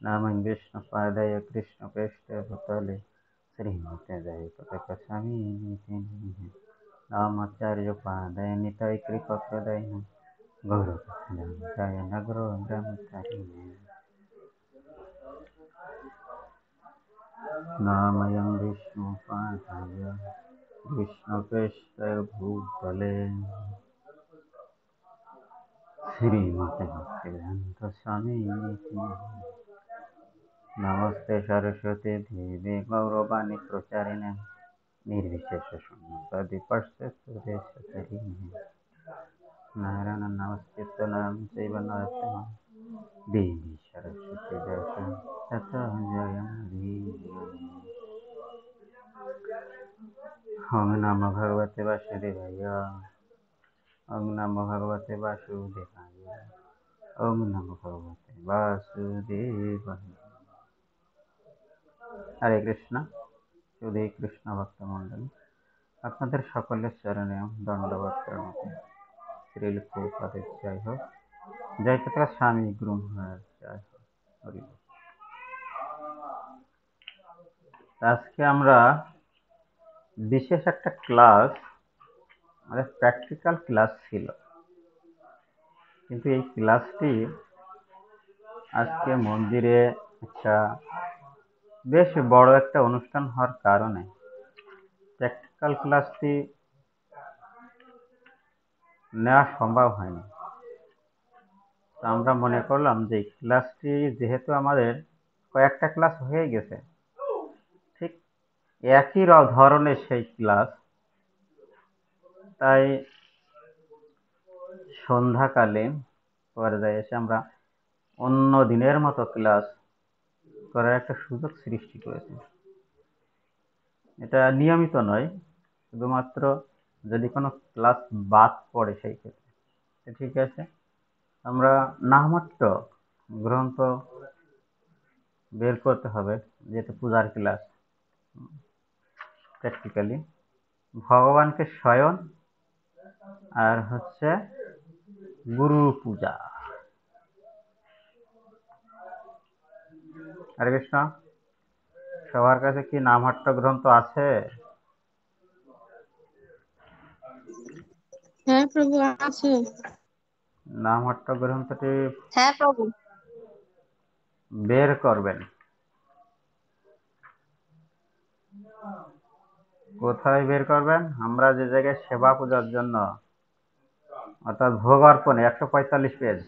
नाम विष्णुपादाय कृष्णप्रेष्ठाय भूतले श्रीमते जयपताका नामाचार्योपाध्याय निताय कृपाप्रदाय गौरवदाय नगरो ब्रह्मचारिणे नामयं विष्णुपादाय कृष्णप्रेष्ठाय भूतले श्रीमते भक्तिवेदांत स्वामी नमस्ते सरस्वती देवी गौरवाणी प्रचारिणे निर्विशेष शून्यवादी पश्चात्तरेशतरिणे नारायण नमस्ते नाम चैव नरोत्तमं देवी सरस्वती देवता तथा जयमुदीरये। ओम नमो भगवते वासुदेवाय। ओम नमो भगवते वासुदेवाय। ओम नमो भगवते वासुदेवाय। हरे कृष्ण। শুধুই কৃষ্ণ ভক্ত মন্ডলী, আপনাদের সকলের চরণে দণ্ডবত প্রণতি। শ্রীল প্রভুপাদের জয় হোক, জয় পতাকা স্বামী গুরু মহারাজ জয় হোক। হরি বল। আজকে আমরা বিশেষ একটা ক্লাস, আমাদের প্র্যাকটিক্যাল ক্লাস ছিল, কিন্তু এই ক্লাসটি আজকে মন্দিরে একটা বেশ বড় একটা অনুষ্ঠান হওয়ার কারণে প্র্যাকটিক্যাল ক্লাসটি নেওয়া সম্ভব হয়নি। তো আমরা মনে করলাম যে এই ক্লাসটি যেহেতু আমাদের কয়েকটা ক্লাস হয়ে গেছে, ঠিক একই ধরনের সেই ক্লাস, তাই সন্ধ্যাকালীন পর্যায়ে এসে আমরা অন্য দিনের মতো ক্লাস করার একটা সুযোগ সৃষ্টি করেছি। এটা নিয়মিত নয়, শুধুমাত্র যদি কোনো ক্লাস বাদ পড়ে সেই ক্ষেত্রে। ঠিক আছে, আমরা নামমাত্র গ্রন্থ বের করতে হবে, যেহেতু পূজার ক্লাস। প্র্যাকটিক্যালি ভগবানকে স্বয়ন আর হচ্ছে গুরু পূজা। হরে কৃষ্ণ। সবার কাছে কি নামহাট্ট গ্রন্থ আছে? হ্যাঁ প্রভু আছে। নামহাট্ট গ্রন্থটি হ্যাঁ প্রভু বের করবেন। কোথায় বের করবেন? আমরা যে জায়গায় সেবা পূজার জন্য, অর্থাৎ ভোগ অর্পণে 145 পেজ,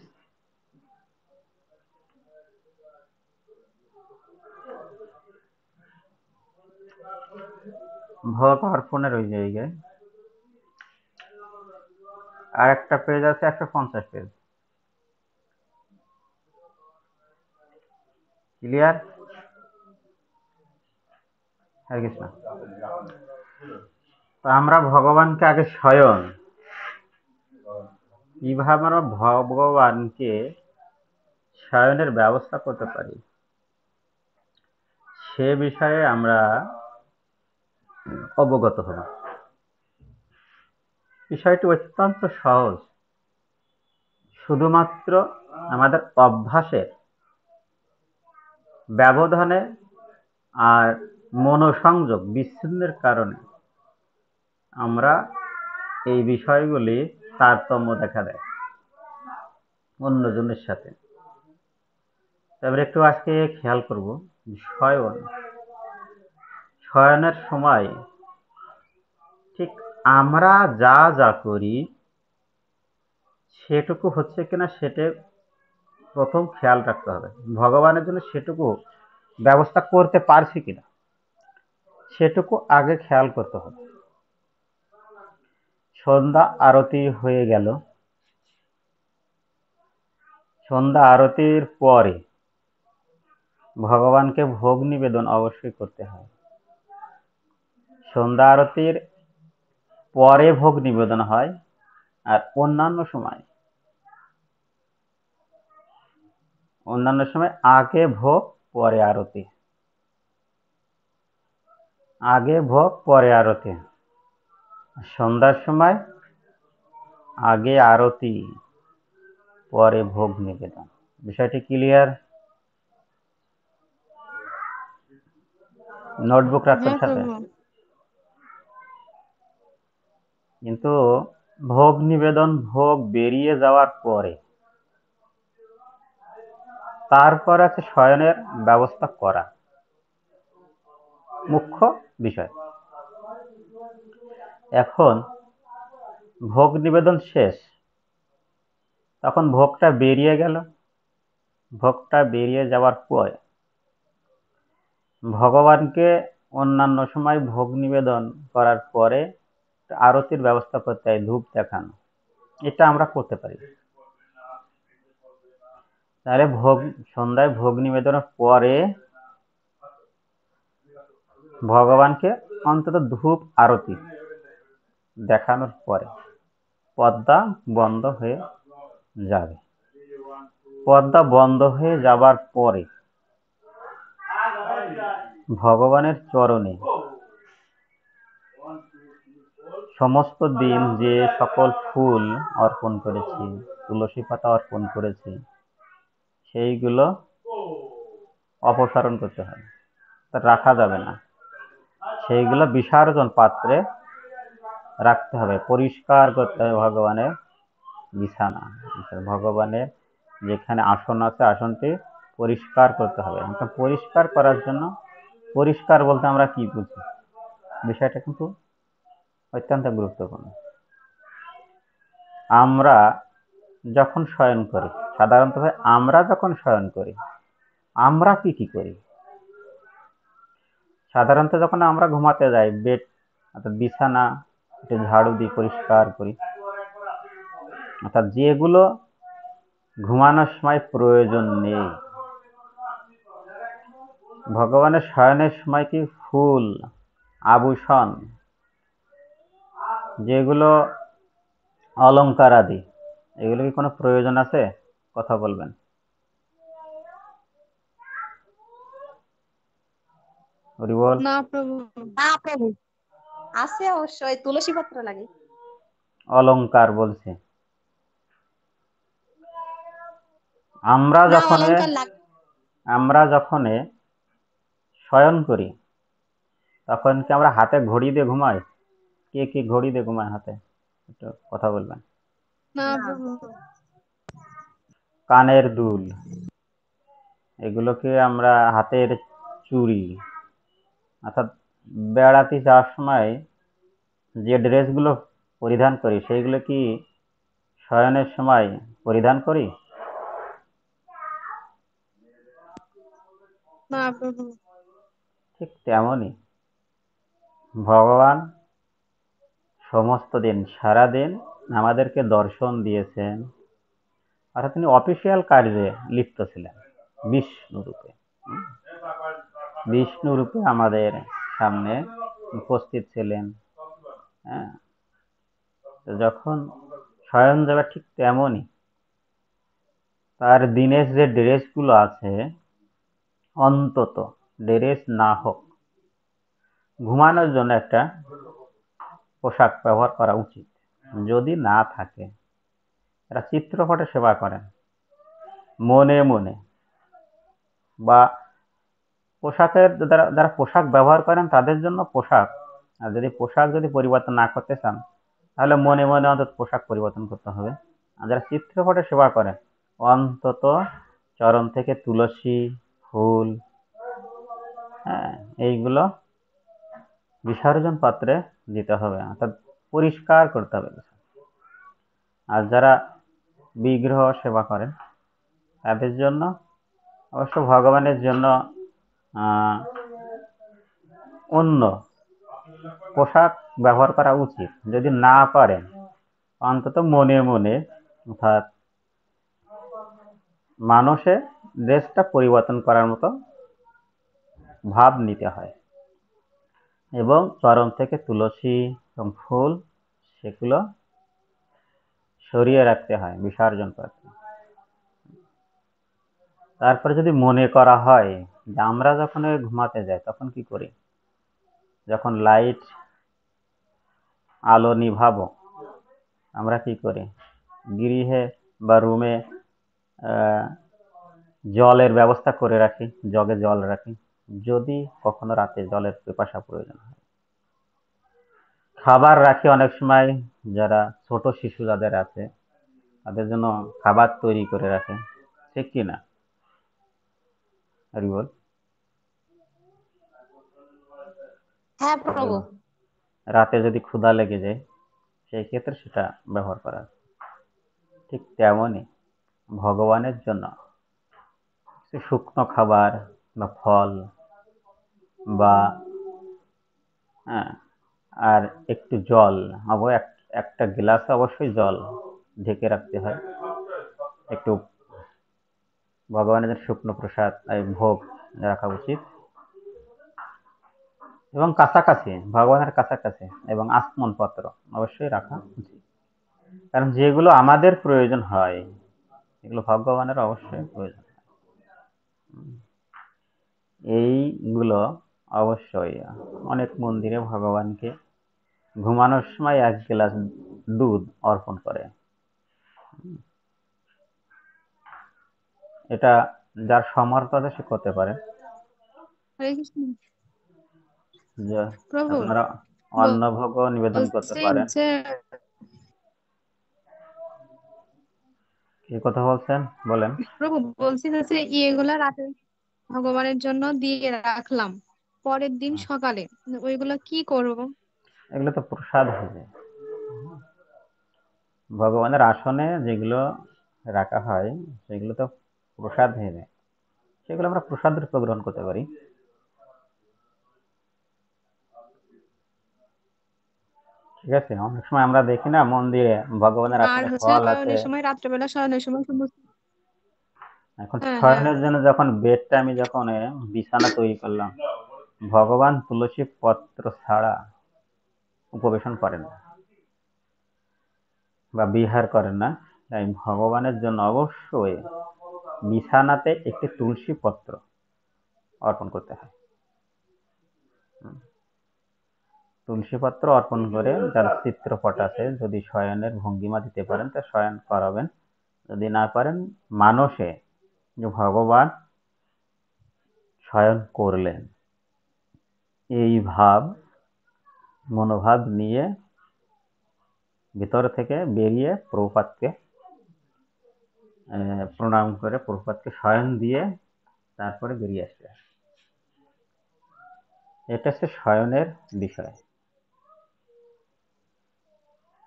ভোগ অর্পণের ওই জায়গায় আর একটা পেজ আছে 150 পেজ। ক্লিয়ার? হরে কৃষ্ণ। তো আমরা ভগবানকে আগে স্বয়ং, কিভাবে আমরা ভগবানকে স্বয়নের ব্যবস্থা করতে পারি সে বিষয়ে আমরা অবগত হব। বিষয়টি অত্যন্ত সহজ, শুধুমাত্র আমাদের অভ্যাসের ব্যবধানে আর মনোসংযোগ বিচ্ছিন্নের কারণে আমরা এই বিষয়গুলি তারতম্য দেখা দেয় অন্যজনের সাথে। তবে একটু আজকে খেয়াল করব, শয়নের সময় ঠিক আমরা যা যা করি সেটুকু হচ্ছে কিনা সেটা প্রথম খেয়াল রাখতে হবে। ভগবানের জন্য সেটুকু ব্যবস্থা করতে পারছি কিনা সেটুকু আগে খেয়াল করতে হবে। সন্ধ্যা আরতি হয়ে গেল, সন্ধ্যা আরতির পরে ভগবানকে ভোগ নিবেদন অবশ্যই করতে হয়। সন্ধ্যা আরতির পরে ভোগ নিবেদন হয়, আর অন্যান্য সময় আগে ভোগ পরে আরতি, আগে ভোগ পরে আরতি। সন্ধ্যার সময় আগে আরতি পরে ভোগ নিবেদন। বিষয়টি ক্লিয়ার? নোটবুক রাখতেন হ্যাঁ সাথে? প্রভু। কিন্তু ভোগ নিবেদন, ভোগ বেরিয়ে যাওয়ার পরে তারপর আছে শয়নের ব্যবস্থা করা, মুখ্য বিষয়। এখন ভোগ নিবেদন শেষ, তখন ভোগটা বেরিয়ে গেল। ভোগটা বেরিয়ে যাওয়ার পর ভগবানকে অন্যান্য সময় ভোগ নিবেদন করার পরে আরতির ব্যবস্থা করতে হয়, ধূপ দেখানো। এটা আমরা করতে পারি। তাহলে সন্ধ্যায় ভোগ নিবেদনের পরে ভগবানকে অন্তত ধূপ আরতি দেখানোর পরে পর্দা বন্ধ হয়ে যাবে। পর্দা বন্ধ হয়ে যাবার পরে ভগবানের চরণে সমস্ত দিন যে সকল ফুল অর্পণ করেছি, তুলসী পাতা অর্পণ করেছি, সেইগুলো অপসারণ করতে হবে, তা রাখা যাবে না। সেইগুলো বিসর্জন পাত্রে রাখতে হবে, পরিষ্কার করতে হবে। ভগবানের বিছানা, ভগবানের যেখানে আসন আছে, আসনটি পরিষ্কার করতে হবে। পরিষ্কার করার জন্য, পরিষ্কার বলতে আমরা কি বুঝি, বিষয়টা কিন্তু অত্যন্ত গুরুত্বপূর্ণ। আমরা যখন শয়ন করি, সাধারণত আমরা যখন শয়ন করি, আমরা কি কি করি? সাধারণত যখন আমরা ঘুমাতে যাই, বেড অর্থাৎ বিছানা একটু ঝাড়ু দিয়ে পরিষ্কার করি, অর্থাৎ যেগুলো ঘুমানোর সময় প্রয়োজন নেই। ভগবানের শয়নের সময় কি ফুল, আভূষণ, যেগুলো অলংকার আদি, এগুলো কি কোনো প্রয়োজন আছে? কথা বলবেন। হরি বল। না প্রভু। না প্রভু, আছে অবশ্যই, তুলসী পত্র লাগে। অলংকার বলছে। আমরা না, যখন অলংকার লাগে। শয়ন করি, তখন কি আমরা হাতে ঘড়ি দিয়ে ঘুমাই? কে কে ঘড়ি দিয়ে ঘুমায় হাতে? একটু কথা বলবেন। না না। প্রভু। কানের দুল, এগুলোকে আমরা হাতের চুড়ি, অর্থাৎ বেড়াতে যাওয়ার সময় যে ড্রেসগুলো পরিধান করি, সেইগুলো কি শয়নের সময় পরিধান করি? না প্রভু। ঠিক তেমনই ভগবান সমস্ত দিন, সারাদিন আমাদেরকে দর্শন দিয়েছেন, অর্থাৎ তিনি অফিসিয়াল কার্যে লিপ্ত ছিলেন বিষ্ণু রূপে। বিষ্ণু রূপে আমাদের সামনে উপস্থিত ছিলেন। হ্যাঁ, যখন শয়ন যাবে ঠিক তেমনই তার দিনের যে ড্রেসগুলো আছে, অন্তত ড্রেস না হোক, ঘুমানোর জন্য একটা পোশাক ব্যবহার করা উচিত। যদি না থাকে, এরা চিত্রপটে সেবা করেন মনে মনে, বা পোশাকের যারা পোশাক ব্যবহার করেন তাদের জন্য পোশাক, আর যদি পোশাক পরিবর্তন না করতে চান, তাহলে মনে মনে অন্তত পোশাক পরিবর্তন করতে হবে। আর যারা চিত্রপটে সেবা করেন, অন্তত চরণ থেকে তুলসী ফুল, হ্যাঁ, এইগুলো বিসর্জন পাত্রে দিতে হবে, অর্থাৎ পরিষ্কার করতে হবে। আর যারা বিগ্রহ সেবা করেন, তাদের জন্য অবশ্য ভগবানের জন্য অন্য পোশাক ব্যবহার করা উচিত। যদি না পারেন, অন্তত মনে মনে, অর্থাৎ মানুষে ড্রেসটা পরিবর্তন করার মতো ভাব নিতে হয়, এবং চরণ থেকে তুলসী এবং ফুল, সেগুলো সরিয়ে রাখতে হয় বিসর্জন পাত্রে। তারপরে যদি মনে করা হয় যে আমরা যখন ঘুমাতে যাই, তখন কি করি? যখন লাইট আলো নিভাবো, আমরা কি করি? গৃহে বা রুমে জলের ব্যবস্থা করে রাখি, জগে জল রাখি। যদি কখনো রাতে জলের পিপাসা প্রয়োজন হয়। খাবার রাখি অনেক সময়, যারা ছোট শিশু যাদের আছে তাদের জন্য খাবার তৈরি করে রাখে, ঠিক কি না হরিবল? হ্যাঁ প্রভু। রাতে যদি ক্ষুধা লেগে যায় সেই ক্ষেত্রে সেটা ব্যবহার করা। ঠিক তেমনই ভগবানের জন্য কিছু শুকনো খাবার বা ফল বা আর একটু জল, একটা গ্লাস অবশ্যই জল ঢেকে রাখতে হয়। একটু ভগবানের শুকনো প্রসাদ ভোগ রাখা উচিত, এবং কাছাকাছি ভগবানের কাছাকাছি এবং আসমন পত্র অবশ্যই রাখা উচিত। কারণ যেগুলো আমাদের প্রয়োজন হয় এগুলো ভগবানের অবশ্যই প্রয়োজন। এইগুলো অবশ্যই অনেক মন্দিরে ভগবানকে ঘুমানোর সময় 1 গ্লাস দুধ অর্পণ করে। এটা যার সমর্থ আছে সে করতে পারে। হরে কৃষ্ণ যে প্রভু। আপনারা অন্নভোগও নিবেদন করতে বলছি পারেন। যে কি কথা বলছেন বলেন। প্রভু, বলছি যে ইয়েগুলা রাতে ভগবানের জন্য দিয়ে রাখলাম, পরের দিন সকালে ওইগুলা কি করব? এগুলো তো প্রসাদ হবে। ভগবানের আসনে যেগুলো রাখা হয় সেগুলো তো প্রসাদ হবে, সেগুলো আমরা প্রসাদ রূপে গ্রহণ করতে পারি। ঠিক আছে, অনেক সময় আমরা দেখি না মন্দিরে ভগবানের আর আসনে হচ্ছে ফল আছে। শয়নের সময়, রাত্রেবেলা শয়নের সময় সমস্ত। এখন হ্যাঁ হ্যাঁ। শয়নের জন্য যখন বেডটা আমি যখন বিছানা তৈরি করলাম, ভগবান তুলসী পত্র ছাড়া উপবেশন করেন না বা বিহার করেন না। তাই ভগবানের জন্য অবশ্যই বিছানাতে একটি তুলসী পত্র অর্পণ করতে হয়। তুলসী পত্র অর্পণ করে যার চিত্রপট আছে, যদি শয়নের ভঙ্গিমা দিতে পারেন তা শয়ন করাবেন, যদি না পারেন মানসে যে ভগবান শয়ন করলেন এই মনোভাব নিয়ে ভিতর থেকে বেরিয়ে প্রভুপাদকে প্রণাম করে প্রভুপাদকে শয়ন দিয়ে তারপরে বেরিয়ে আসবে। এটা হচ্ছে শয়নের বিষয়।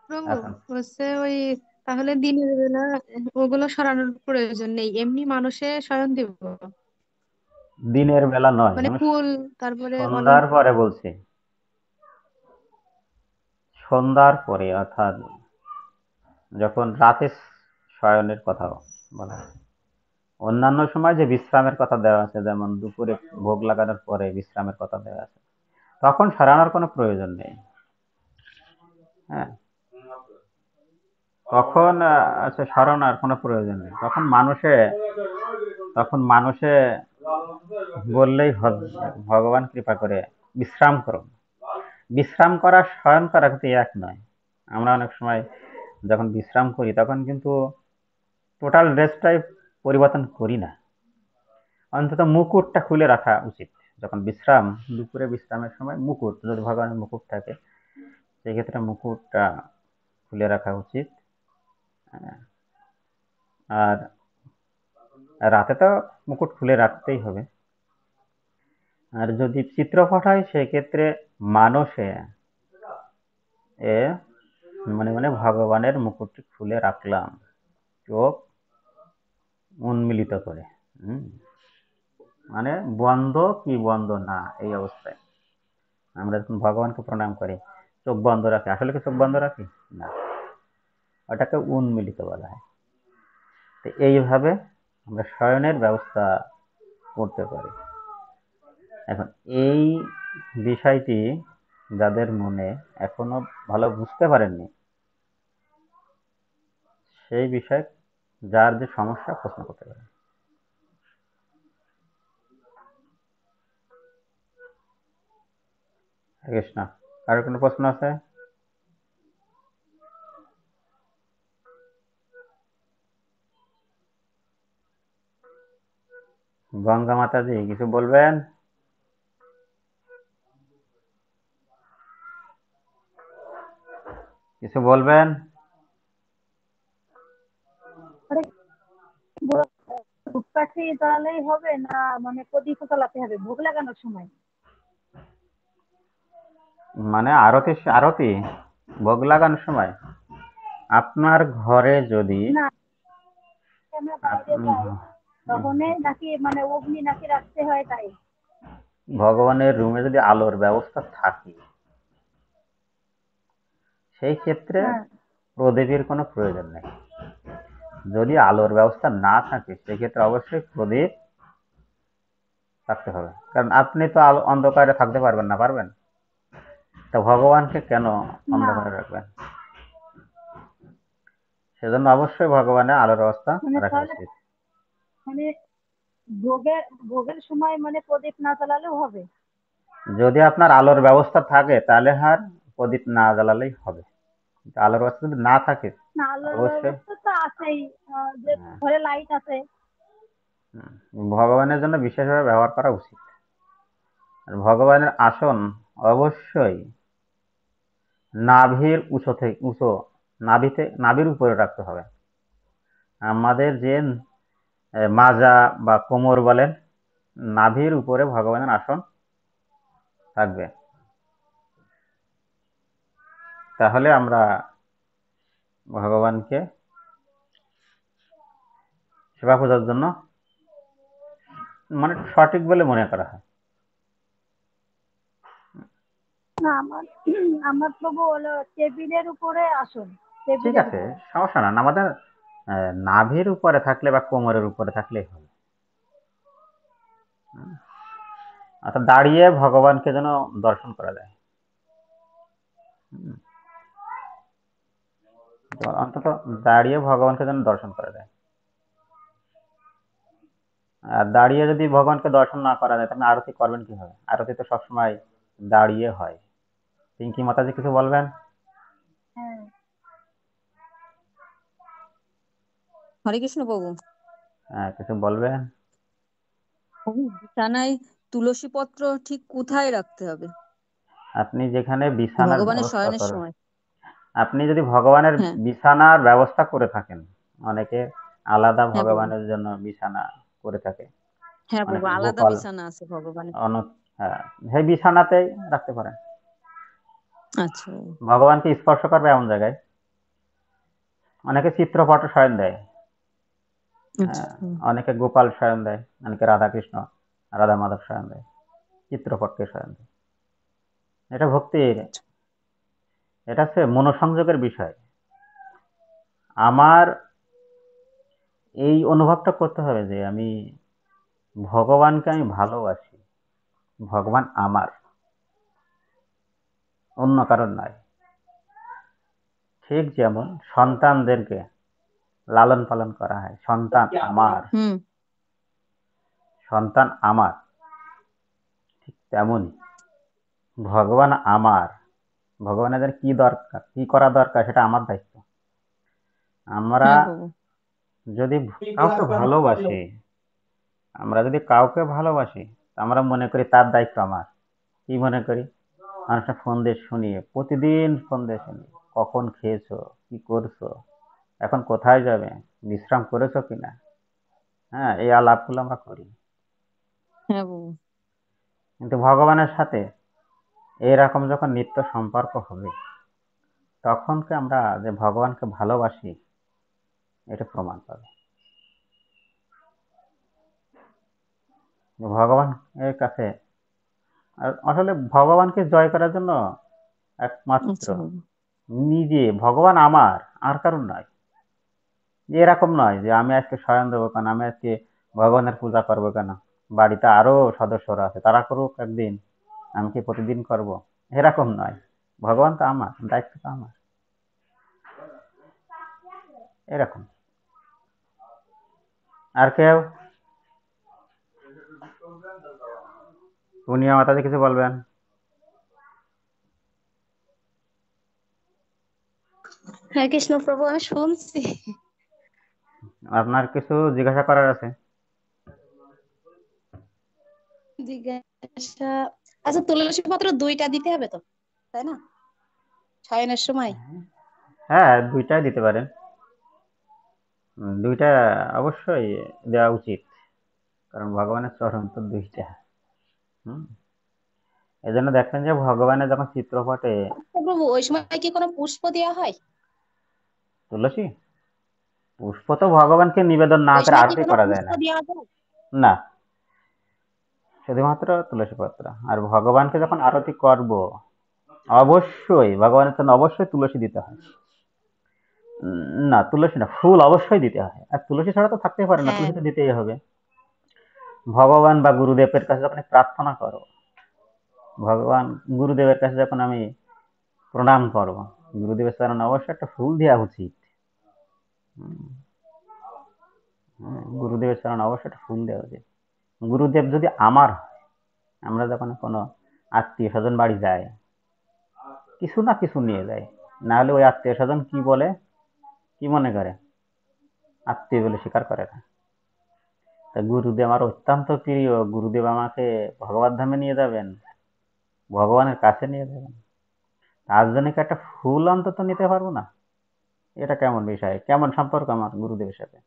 প্রভু, এখন হচ্ছে ওই তাহলে দিনের বেলা ওগুলো সরানোর প্রয়োজন নেই, এমনি মানুষে শয়ন দিব? দিনের বেলা নয়, মানে আমি ফুল, তারপরে অন্য। সন্ধ্যার পরে বলছি, সন্ধ্যার পরে অর্থাৎ যখন রাতে শয়নের কথা বলা হয়। অন্যান্য সময় যে বিশ্রামের কথা দেওয়া আছে, যেমন দুপুরে ভোগ লাগানোর পরে বিশ্রামের কথা দেওয়া আছে, তখন সরানোর কোনো প্রয়োজন নেই। হ্যাঁ, তখন সরানোর কোনো প্রয়োজন নেই। তখন মানুষে বললেই হবে ভগবান কৃপা করে বিশ্রাম করো। বিশ্রাম করা শয়ন করা কিন্তু এক নয়। আমরা অনেক সময় যখন বিশ্রাম করি তখন কিন্তু টোটাল ড্রেসটাই পরিবর্তন করি না, অন্তত মুকুটটা খুলে রাখা উচিত। যখন দুপুরে বিশ্রামের সময় মুকুট, যদি ভগবানের মুকুট থাকে সেক্ষেত্রে মুকুটটা খুলে রাখা উচিত। আর রাতে তো মুকুট খুলে রাখতেই হবে। আর যদি চিত্রপট হয় সেক্ষেত্রে মানুষে মনে মনে ভগবানের মুকুটটি খুলে রাখলাম, চোখ উন্মিলিত করে। মানে বন্ধ কি বন্ধ না, এই অবস্থায় আমরা যখন ভগবানকে প্রণাম করি চোখ বন্ধ রাখি, আসলে কি চোখ বন্ধ রাখি না, ওটাকে উন্মিলিত বলা হয়। তো এইভাবে আমরা শয়নের ব্যবস্থা করতে পারি। এখন এই বিষয়টি যাদের মনে এখনো ভালো বুঝতে পারেননি, সেই বিষয়ে যার যে সমস্যা প্রশ্ন করতে পারে। কৃষ্ণ, কারো কোনো প্রশ্ন আছে? গঙ্গা মাতাজি কিছু বলবেন? কিছু বলবেন? আরে ধূপকাঠি জ্বালালেই হবে না, মানে প্রদীপও জ্বালাতে হবে ভোগ লাগানোর সময়? মানে আরতি আরতি ভোগ লাগানোর সময় আপনার ঘরে যদি না, আমরা বাইরে যাই তখনই নাকি মানে অগ্নি নাকি রাখতে হয় তাই? ভগবানের রুমে যদি আলোর ব্যবস্থা থাকে সেই ক্ষেত্রে হ্যাঁ। প্রদীপের কোনো প্রয়োজন নেই। যদি আলোর ব্যবস্থা না থাকে সেক্ষেত্রে অবশ্যই প্রদীপ রাখতে হবে, কারণ আপনি তো আলো অন্ধকারে থাকতে পারবেন না, পারবেন? তা ভগবানকে কেন না, অন্ধকারে রাখবেন? সেজন্য অবশ্যই ভগবানের আলোর ব্যবস্থা মানে রাখা তাহলে উচিত। মানে ভোগের ভোগের সময় মানে প্রদীপ না জ্বালালেও হবে? যদি আপনার আলোর ব্যবস্থা থাকে তাহলে আর প্রদীপ না জ্বালালেই হবে, কিন্তু আলোর ব্যবস্থা যদি না থাকে না, আলোর অবশ্যই ব্যবস্থা তো আছেই, যে ঘরে লাইট আছে। ভগবানের জন্য বিশেষভাবে ব্যবহার করা উচিত। আর ভগবানের আসন অবশ্যই নাভির উঁচু থেকে উঁচু, নাভির উপরে রাখতে হবে। আমাদের যে মাজা বা কোমর বলেন, নাভির উপরে ভগবানের আসন থাকবে, তাহলে আমরা ভগবানকে সেবা পূজার জন্য মানে সঠিক বলে মনে করা হয়। না, আমার প্রভু হলো টেবিলের উপরে আসন, ঠিক টেবিলের আছে, উপরে। সমস্যা না, আমাদের নাভির উপরে থাকলে বা কোমরের উপরে থাকলেই হবে। অর্থাৎ দাঁড়িয়ে ভগবানকে যেন দর্শন করা যায়, অন্তত দাঁড়িয়ে ভগবানকে যেন দর্শন করা যায়। আর দাঁড়িয়ে যদি ভগবানকে দর্শন না করা যায় তাহলে আরতি করবেন কিভাবে? আরতি তো সবসময় দাঁড়িয়ে হয়। পিঙ্কি মাতাজি কিছু বলবেন? হ্যাঁ। হরে কৃষ্ণ প্রভু। হ্যাঁ, কিছু বলবেন? বিছানায় তুলসী পত্র ঠিক কোথায় রাখতে হবে আপনি যেখানে বিছানার ভগবানের ব্যবস্থা শয়নের করেন, সময়? আপনি যদি ভগবানের হ্যাঁ বিছানার ব্যবস্থা করে থাকেন, অনেকে আলাদা হ্যাঁ প্রভু। ভগবানের জন্য বিছানা করে থাকে, হ্যাঁ প্রভু, অনেকে আলাদা গোপাল বিছানা আছে ভগবানের। হ্যাঁ, সেই বিছানাতেই রাখতে পারেন। আচ্ছা ভগবানকে স্পর্শ করবে এমন জায়গায়। অনেকে চিত্রপটে শয়ন দেয়, আচ্ছা। অনেকে গোপাল শয়ন দেয়, অনেকে রাধাকৃষ্ণ রাধা মাধব শয়ন দেয়, চিত্রপটকে শয়ন দেয়। এটা ভক্তির, এটা হচ্ছে মনোসংযোগের বিষয়। আমার এই অনুভবটা করতে হবে যে আমি ভগবানকে আমি ভালোবাসি, ভগবান আমার, অন্য কারণ নয়। ঠিক যেমন সন্তানদেরকে লালন পালন করা হয়, সন্তান আমার, হুম। সন্তান আমার, ঠিক তেমনই ভগবান আমার। ভগবানের কি দরকার, কি করা দরকার, সেটা আমার দায়িত্ব। আমরা হ্যাঁ প্রভু। যদি কাউকে ভালোবাসি, আমরা যদি কাউকে ভালোবাসি, আমরা মনে করি তার দায়িত্ব আমার। কি মনে করি? মানুষটা ফোন দিয়ে শুনি, প্রতিদিন ফোন দিয়ে শুনি, কখন খেয়েছো, কি করছো, এখন কোথায় যাবে, বিশ্রাম করেছো কিনা। হ্যাঁ, এই আলাপগুলো আমরা করি। হ্যাঁ প্রভু। কিন্তু ভগবানের সাথে এইরকম যখন নিত্য সম্পর্ক হবে, তখনকে আমরা যে ভগবানকে ভালোবাসি এটা প্রমাণ পাবে। ভগবান এর কাছে আসলে ভগবানকে জয় করার জন্য একমাত্র আচ্ছা প্রভু। নিজে ভগবান আমার, আর কারণ নয়। যে এরকম নয় যে আমি আজকে শয়ন দেবো কেন, আমি আজকে ভগবানের পূজা করবো কেন, বাড়িতে আরো সদস্যরা আছে তারা করুক একদিন, আমি কি প্রতিদিন করব? এরকম নয়। ভগবান তো আমার, দায়িত্ব তো আমার, এরকম। আর কেউ? পুনিয়া মাতাজি কিছু বলবেন? হ্যাঁ কৃষ্ণ প্রভু, আমি শুনছি। আপনার কিছু জিজ্ঞাসা করার আছে? জিজ্ঞাসা, আচ্ছা তুলসী পত্র 2টা দিতে হবে তো, তাই না, শয়নের সময়? হ্যাঁ, দুইটাই দিতে পারেন। দুইটা অবশ্যই দেওয়া উচিত, কারণ ভগবানের চরণ তো দুইটা। হুম, এই জন্য দেখবেন যে ভগবানের যখন চিত্রপটে প্রভু ওই সময় কি কোনো পুষ্প দেওয়া হয়? তুলসী পুষ্প তো ভগবানকে নিবেদন না ওই করে সময় কি আরতি কোনো করা যায় পুষ্প না। দেওয়া যায়? না, শুধুমাত্র তুলসী পত্র। আর ভগবানকে যখন আরতি করব, অবশ্যই ভগবানের জন্য অবশ্যই তুলসী দিতে হয়। না, তুলসী না, ফুল অবশ্যই দিতে হয়। আর তুলসী ছাড়া তো থাকতেই পারে না, হ্যাঁ, তুলসী তো দিতেই হবে। ভগবান বা গুরুদেবের কাছে যখন প্রার্থনা করো, ভগবান গুরুদেবের কাছে যখন আমি প্রণাম করব, গুরুদেবের চরণে অবশ্যই একটা ফুল দেওয়া উচিত। গুরুদেবের চরণে অবশ্যই একটা ফুল দেওয়া উচিত। গুরুদেব যদি আমার হয়, আমরা যখন কোনো আত্মীয় স্বজন বাড়ি যাই, কিছু না কিছু নিয়ে যায়, না হলে ওই আত্মীয় স্বজন কি বলে, কি মনে করে, আত্মীয় বলে স্বীকার করে না। তা গুরুদেব আমার অত্যন্ত প্রিয়, গুরুদেব আমাকে ভগবত ধামে নিয়ে যাবেন, ভগবানের কাছে নিয়ে যাবেন, তার জন্য কি একটা ফুল অন্তত নিতে পারবো না? এটা কেমন বিষয়, কেমন সম্পর্ক আমার গুরুদেবের সাথে,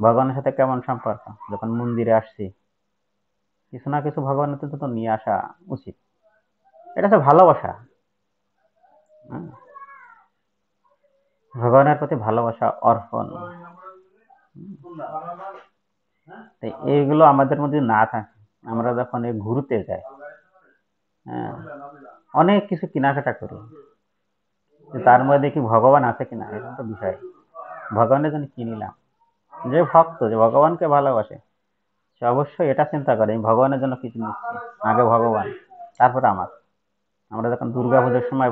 ভগবানের সাথে কেমন সম্পর্ক? যখন মন্দিরে আসছি, কিছু না কিছু ভগবানের তো নিয়ে আসা উচিত। এটা তো ভালোবাসা। ভগবানের প্রতি ভালোবাসা অর্পণ। এইগুলো আমাদের মধ্যে না থাকে, আমরা যখন ঘুরতে যাই, হ্যাঁ, অনেক কিছু কেনাকাটা করি, তার মধ্যে কি ভগবান আছে কিনা এটা তো বিষয়। ভগবানের জন্য কিনিলাম, যে ভক্ত, যে ভগবানকে ভালোবাসে, সে অবশ্যই এটা চিন্তা করে আমি ভগবানের জন্য কিছু নিচ্ছি, আগে ভগবান তারপরে আমার। আমরা যখন দুর্গাপূজার সময়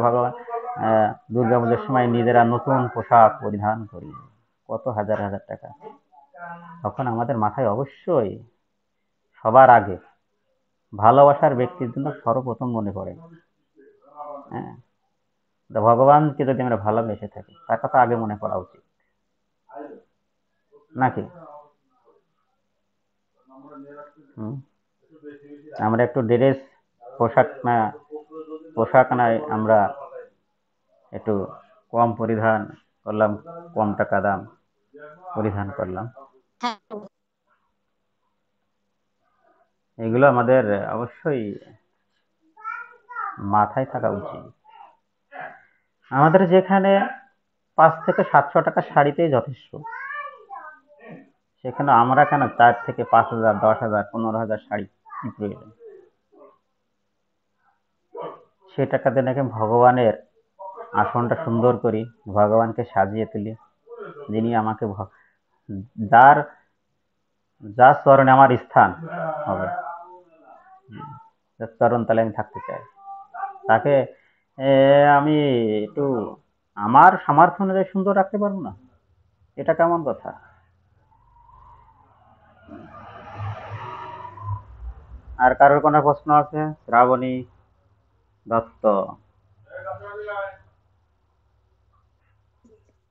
দুর্গাপূজার সময় নিজেরা নতুন পোশাক পরিধান করি, কত হাজার হাজার টাকা, তখন আমাদের মাথায় অবশ্যই সবার আগে ভালোবাসার ব্যক্তির জন্য সর্বপ্রথম মনে পড়ে। হ্যাঁ, ভগবানকে যদি আমরা ভালোবেসে থাকি, তার কথা আগে মনে পড়া উচিত নাকি? আমরা একটু ড্রেস পোশাক নাই আমরা একটু কম পরিধান করলাম, কম টাকা দাম পরিধান করলাম, হ্যাঁ, এগুলো আমাদের অবশ্যই মাথায় থাকা উচিত। আমাদের যেখানে 5 থেকে 700 টাকা শাড়িতেই যথেষ্ট, সেখানে আমরা কেন 4 থেকে 5,000, 10,000, 15,000 শাড়ি কি প্রয়োজন? সে টাকা দিয়ে নাকি ভগবানের আসনটা সুন্দর করি, ভগবানকে সাজিয়ে তুলি, যিনি আমাকে যার যার চরণে আমার স্থান হবে, যার চরণ তলে আমি থাকতে চাই, তাকে আমি একটু আমার সামর্থ্য অনুযায়ী সুন্দর রাখতে পারবো না? এটা কেমন কথা? আর কারোর কোনো প্রশ্ন আছে? শ্রাবণী দত্ত।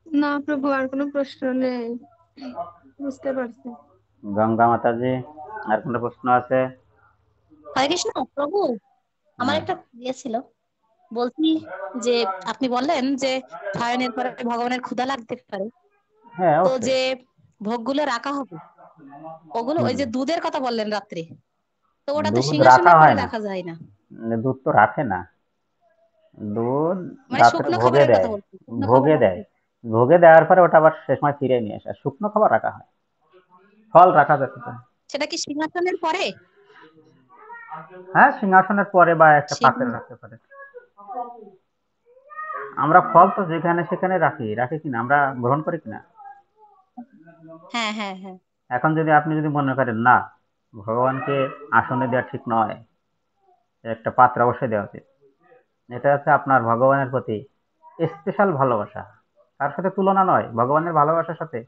না প্রভু, আর কোনো প্রশ্ন নেই, বুঝতে পারছি। গঙ্গা মাতাজি, আর কোনো প্রশ্ন আছে? হরে কৃষ্ণ প্রভু, আমার হ্যাঁ, একটা ইয়ে ছিল, বলছি যে আপনি বললেন যে শয়নের পরে ভগবানের ক্ষুধা লাগতে পারে, হ্যাঁ, তো অবশ্যই। যে ভোগগুলো রাখা হবে ওগুলো ওই যে দুধের কথা বললেন রাত্রে, তো ওটা তো দুধ রাখা সিংহাসনের পরে হয় না, রাখা যায় না, দুধ তো রাখে না, দুধ মানে রাত্রে শুকনো ভোগে খাবারের কথা দেয়, বলছি, শুকনো খাবার ভোগে দেয়, রাখতে। ভোগে দেওয়ার পরে ওটা আবার শেষ সময় ফিরে নিয়ে আসে। শুকনো খাবার রাখা হয়, ফল রাখা যেতে পারে। সেটা কি সিংহাসনের পরে? হ্যাঁ, সিংহাসনের পরে বা একটা পাত্রে রাখতে পারে। আমরা ফল তো যেখানে সেখানে রাখি কিনা, আমরা গ্রহণ করি কিনা। হ্যাঁ, হ্যাঁ, হ্যাঁ, এখন যদি আপনি মনে করেন না, ভগবানকে আসনে দেওয়া ঠিক নয়, একটা পাত্র অবশ্যই দেওয়া উচিত, এটা হচ্ছে আপনার ভগবানের প্রতি স্পেশাল ভালোবাসা, কার সাথে তুলনা নয়, ভগবানের ভালোবাসার সাথে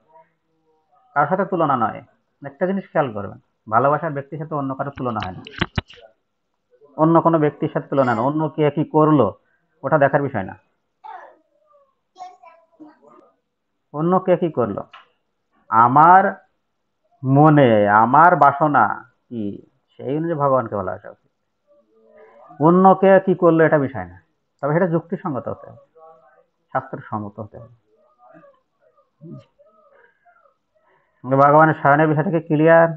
কার সাথে তুলনা নয়। একটা জিনিস খেয়াল করবেন, ভালোবাসার ব্যক্তির সাথে অন্য কারো তুলনা হয় না, অন্য কোনো ব্যক্তির সাথে তুলনা না, হ্যাঁ, অন্য কে কি করলো ওটা দেখার বিষয় না, অন্য কে কি করলো, আমার মনে আমার বাসনা কি, সেই অনুযায়ী ভগবানকে ভালোবাসা উচিত। অন্য কে কি করলো এটা বিষয় না, তবে সেটা যুক্তিসঙ্গত হতে হবে। শাস্ত্রসম্মত হতে হবে। ভগবানের শয়নের বিষয়টাকে ক্লিয়ার?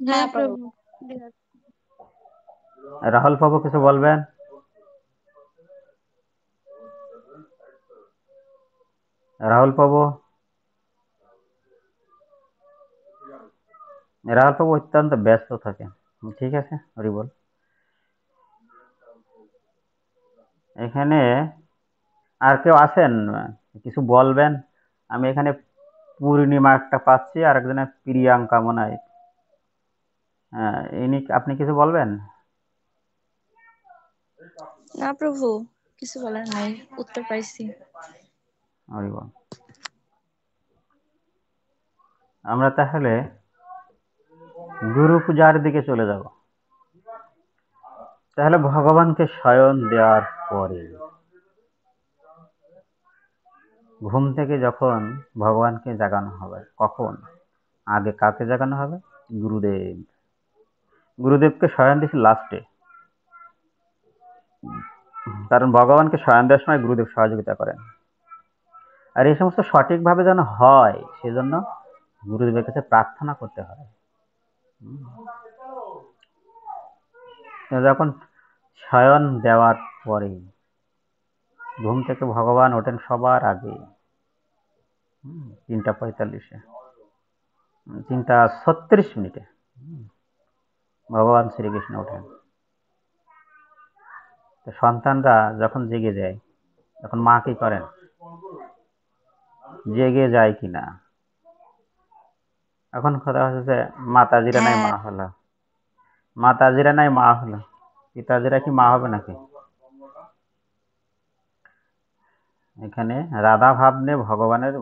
হ্যাঁ হ্যাঁ প্রভু। প্রভু। রাহুল প্রভু কিছু বলবেন? রাহুল প্রভু অত্যন্ত ব্যস্ত থাকে। ঠিক আছে, হরি বল। এখানে আর কেউ আছেন কিছু বলবেন? আমি এখানে পূর্ণিমা একটা পাচ্ছি, আর একজনের প্রিয়াঙ্কা মনে হয়। আপনি কিছু বলবেন? না প্রভু, কিছু বলার নাই, উত্তর পাইছি। হরি বল। আমরা তাহলে গুরু পূজার দিকে চলে যাব। তাহলে ভগবানকে শয়ন দেওয়ার পরে ঘুম থেকে যখন ভগবানকে জাগানো হবে, কখন? আগে কাকে জাগানো হবে? গুরুদেব। গুরুদেবকে শয়ন দিয়েছে লাস্টে, কারণ ভগবানকে শয়ন দেওয়ার সময় গুরুদেব সহযোগিতা করেন। আর এই সমস্ত সঠিকভাবে যেন হয়, সেজন্য গুরুদেবের কাছে প্রার্থনা করতে হয়। যখন শয়ন দেওয়ার পরে ঘুম থেকে ভগবান ওঠেন সবার আগে 3:45, 3:36 ভগবান শ্রীকৃষ্ণ ওঠেন। তো সন্তানরা যখন জেগে যায়, তখন মা কি করেন? জেগে যায় কিনা? এখন কথা হচ্ছে যে মাতাজিরা নাই মা হলো, মাতাজিরা নাই মা হলো, পিতাজিরা কি মা হবে নাকি? এখানে রাধা ভাব নিয়ে ভগবানের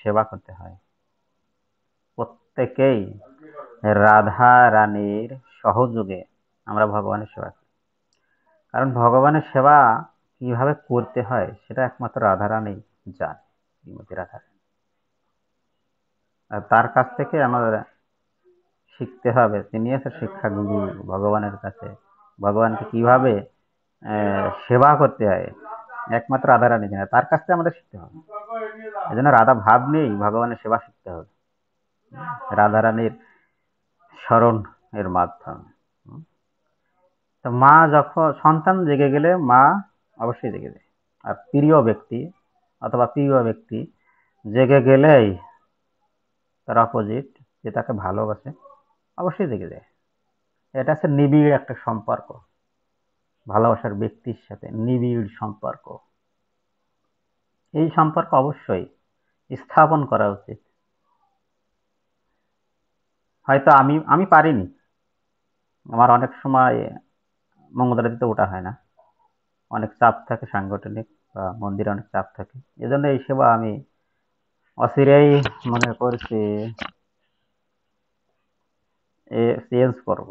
সেবা করতে হয়। প্রত্যেকেই রাধা রানীর সহযোগে আমরা ভগবানের সেবা করি। কারণ ভগবানের সেবা কিভাবে করতে হয় সেটা একমাত্র রাধা রানী জানে, শ্রীমতী রাধা রানী। আর তার কাছ থেকে আমাদের শিখতে হবে। তিনি আছে শিক্ষা গুরু ভগবানের কাছে। ভগবানকে কিভাবে সেবা করতে হয় একমাত্র রাধা রানী জানে, তার কাছ থেকে আমাদের শিখতে হবে। এই জন্য রাধা ভাব নিয়েই ভগবানের সেবা শিখতে হবে, রাধা রানীর স্মরণ এর মাধ্যমে। তো মা যখন সন্তান জেগে গেলে মা অবশ্যই জেগে যায়। আর প্রিয় ব্যক্তি অথবা প্রিয় ব্যক্তি জেগে গেলেই তার অপোজিট, যে তাকে ভালোবাসে, অবশ্যই জেগে যায়। এটা হচ্ছে নিবিড় একটা সম্পর্ক, ভালোবাসার ব্যক্তির সাথে নিবিড় সম্পর্ক। এই সম্পর্ক অবশ্যই স্থাপন করা উচিত। হয়তো আমি পারিনি, আমার অনেক সময় মঙ্গলারতিতে ওঠা হয় না, অনেক চাপ থাকে সাংগঠনিক বা মন্দিরে অনেক চাপ থাকে। এজন্য এই সেবা আমি অচিরেই মনে করছি চেঞ্জ করব।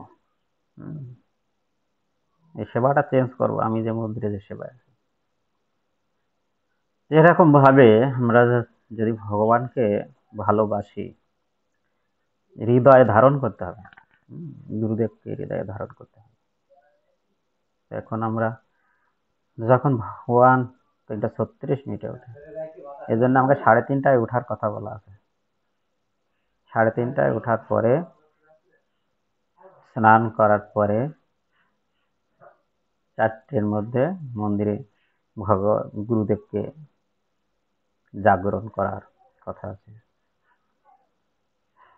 এই সেবাটা চেঞ্জ করব, আমি যে মন্দিরে যে সেবা। এরকম ভাবে আমরা যদি ভগবানকে ভালোবাসি, হৃদয়ে ধারণ করতে হবে, গুরুদেবকে হৃদয়ে ধারণ করতে হবে। এখন আমরা যখন ভগবান 3:36 ওঠে, এই জন্য আমাকে 3:30টায় ওঠার কথা বলা আছে। 3:30টায় ওঠার পরে স্নান করার পরে 4টের মধ্যে মন্দিরে গুরুদেবকে জাগরণ করার কথা আছে।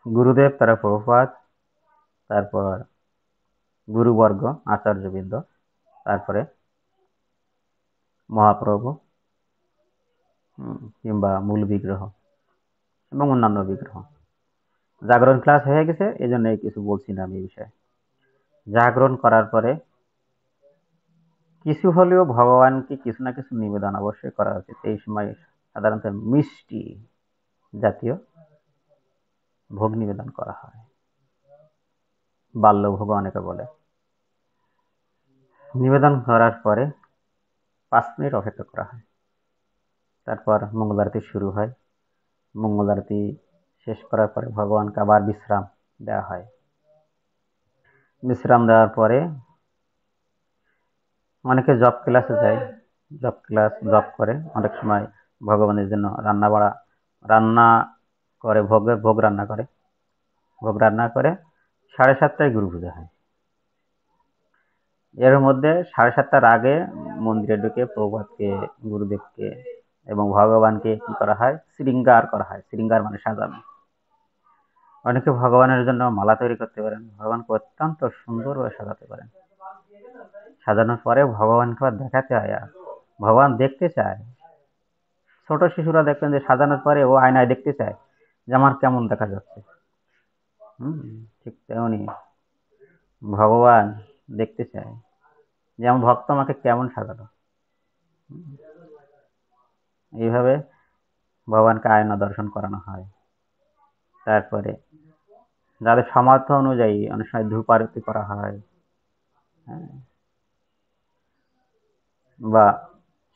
গুরুদেব, তারা প্রভুপাদ, তারপর গুরুবর্গ আচার্যবৃন্দ, তারপরে মহাপ্রভু কিংবা মূল বিগ্রহ এবং অন্যান্য বিগ্রহ। জাগরণ ক্লাস হয়ে গেছে, এই জন্য কিছু বলছি না আমি এই বিষয়ে। জাগরণ করার পরে কিছু হলেও ভগবানকে কিছু না কিছু নিবেদন অবশ্যই করা উচিত। এই সময় সাধারণত মিষ্টি জাতীয় ভোগ নিবেদন করা হয়, বাল্যভোগ অনেকে বলে। নিবেদন করার পরে 5 মিনিট অপেক্ষা করা হয়, তারপর মঙ্গল আরতি শুরু হয়। মঙ্গল আরতি শেষ করার পরে ভগবানকে আবার বিশ্রাম দেওয়া হয়। বিশ্রাম দেওয়ার পরে অনেকে জব ক্লাসে যায়, জব করে, অনেক সময় ভগবানের জন্য রান্না করে, ভোগ রান্না করে, 7:30টায় গুরু পূজা হয়। এর মধ্যে 7:30টার আগে মন্দিরে ঢুকে প্রভুপাদকে, গুরুদেবকে এবং ভগবানকে কি করা হয়? শৃঙ্গার করা হয়। শৃঙ্গার মানে সাজানো। অনেকে ভগবানের জন্য মালা তৈরি করতে পারেন, ভগবানকে অত্যন্ত সুন্দরভাবে সাজাতে পারেন। সাজানোর পরে ভগবানকে আবার দেখাতে হয়, আর ভগবান দেখতে চায়। ছোট শিশুরা দেখবেন যে সাজানোর পরে ও আয়নায় দেখতে চায় যে আমার কেমন দেখা যাচ্ছে। ঠিক তেমনি ভগবান দেখতে চায় যে আমার ভক্ত আমাকে কেমন সাজালো। এইভাবে ভগবানকে আয়না দর্শন করানো হয়। তারপরে যাদের সামর্থ্য অনুযায়ী অনেক সময় ধূপ আরতি করা হয়, বা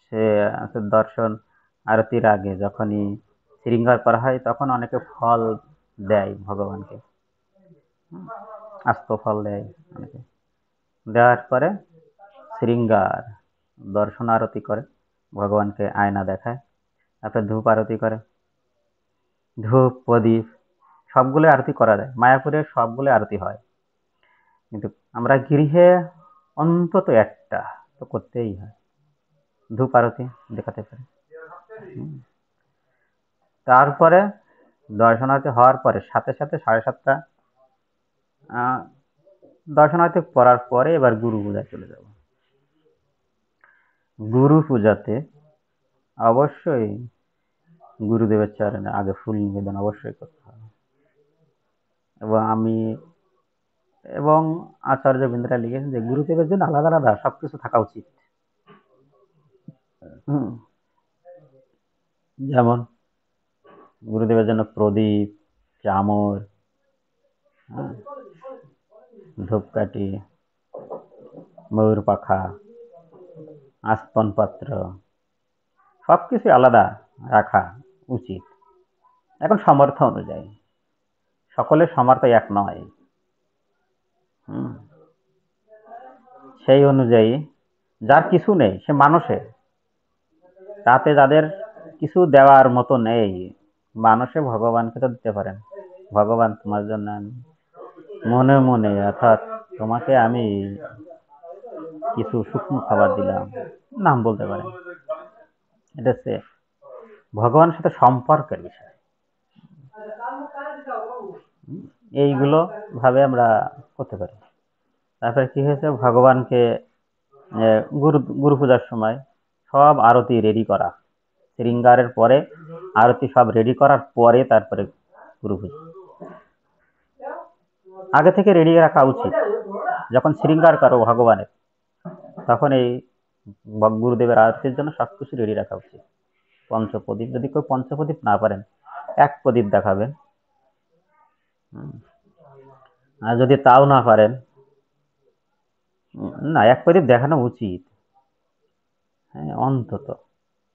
সে দর্শন আরতির আগে যখনই শৃঙ্গার করা হয় তখন অনেকে ফল দেয় ভগবানকে, আস্ত ফল দেয় অনেকে। দেওয়ার পরে শৃঙ্গার দর্শন আরতি করে, ভগবানকে আয়না দেখায়, তারপরে ধূপ আরতি করে। ধূপ প্রদীপ সবগুলো আরতি করা যায়, মায়াপুরে সবগুলো আরতি হয়, কিন্তু আমরা গৃহে অন্তত একটা তো করতেই হয়, ধূপ আরতি দেখাতে পারে। তারপরে দর্শনার্থী হওয়ার পরে সাথে সাথে 7:30টা দর্শনার্থী করার পরে এবার গুরু পূজায় চলে যাব। গুরু পূজাতে অবশ্যই গুরুদেবের চরণে আগে ফুল নিবেদন অবশ্যই করতে হবে, এবং আচার্য বৃন্দরা লিখেছেন যে গুরুদেবের জন্য আলাদা আলাদা সবকিছু থাকা উচিত। যেমন গুরুদেবের জন্য প্রদীপ, চামর, ধূপকাঠি, ময়ূর পাখা, আস্তন পাত্র সবকিছু আলাদা রাখা উচিত। এখন সামর্থ্য অনুযায়ী, সকলের সামর্থ্য এক নয়, সেই অনুযায়ী যার কিছু নেই সে মানুষে, তাতে যাদের কিছু দেওয়ার মতো নেই মানুষে ভগবানকে তো দিতে পারেন। ভগবান তোমার জন্য আমি মনে মনে, অর্থাৎ তোমাকে আমি কিছু শুকনো খাবার দিলাম, নাম বলতে পারেন। এটা হচ্ছে ভগবানের সাথে সম্পর্কের বিষয়। এইগুলো ভাবে আমরা করতে পারি। তারপরে কি হয়েছে, ভগবানকে গুরু পূজার সময় সব আরতি রেডি করা, শৃঙ্গারের পরে আরতি সব রেডি করার পরে তারপরে গুরু পূজা। আগে থেকে রেডি রাখা উচিত। যখন শৃঙ্গার করো ভগবানের তখন এই গুরুদেবের আরতির জন্য সবকিছু রেডি রাখা উচিত। পঞ্চপ্রদীপ, যদি কেউ পঞ্চপ্রদীপ না পারেন 1 প্রদীপ দেখাবেন, আর যদি তাও না পারেন, না 1 প্রদীপ দেখানো উচিত, অন্তত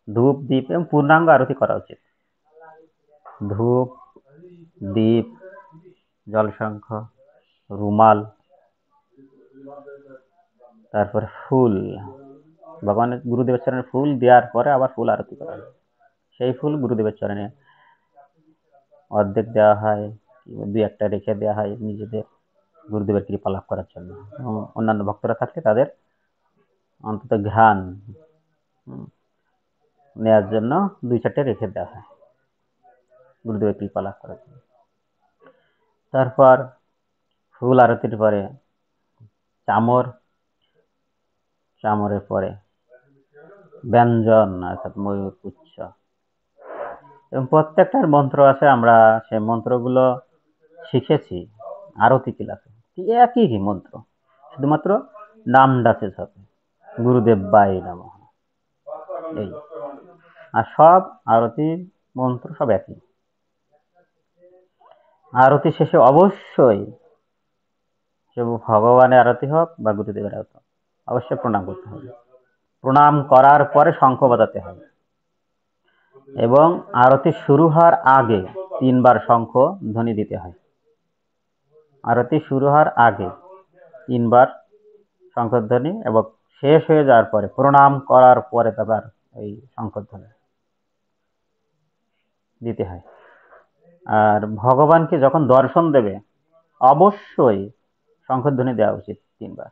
ধূপ দীপ এবং পূর্ণাঙ্গ আরতি করা উচিত। ধূপ দীপ, জলশঙ্খ, রুমাল, তারপরে ফুল, ভগবানের গুরুদেবের চরণে ফুল দেওয়ার পরে আবার ফুল আরতি করা হয়। সেই ফুল গুরুদেবের চরণে অর্ধেক দেওয়া হয়, 2-1টা রেখে দেওয়া হয় নিজেদের গুরুদেবের কৃপা লাভ করার জন্য। অন্যান্য ভক্তরা থাকলে তাদের অন্তত ধ্যান নেওয়ার জন্য 2-4টে রেখে দেওয়া হয় গুরুদেবের কৃপা লাভ করার জন্য। তারপর ফুল আরতির পরে চামরের পরে ব্যঞ্জন, অর্থাৎ ময়ূর পুচ্ছ, এবং প্রত্যেকটার মন্ত্র আছে। আমরা সেই মন্ত্রগুলো শিখেছি আরতি ক্লাসে, একই মন্ত্র, শুধুমাত্র নামটা চেঞ্জ হবে, গুরুদেব বাই নমঃ, এই। আর সব আরতির মন্ত্র সব একই। আরতি শেষে অবশ্যই ভগবানের আরতি হোক বা গুরুদেবের আরতি হোক, অবশ্যই প্রণাম করতে হবে। প্রণাম করার পরে শঙ্খ বাজাতে হবে, এবং আরতি শুরু হওয়ার আগে 3 বার শঙ্খ ধ্বনি দিতে হয়। আরতি শুরু হওয়ার আগে 3 বার শঙ্খধ্বনি এবং শেষ হয়ে যাওয়ার পরে প্রণাম করার পরে তারপর এই শঙ্খধ্বনি দিতে হয়। আর ভগবানকে যখন দর্শন দেবে অবশ্যই শঙ্খধ্বনি দেওয়া উচিত 3 বার,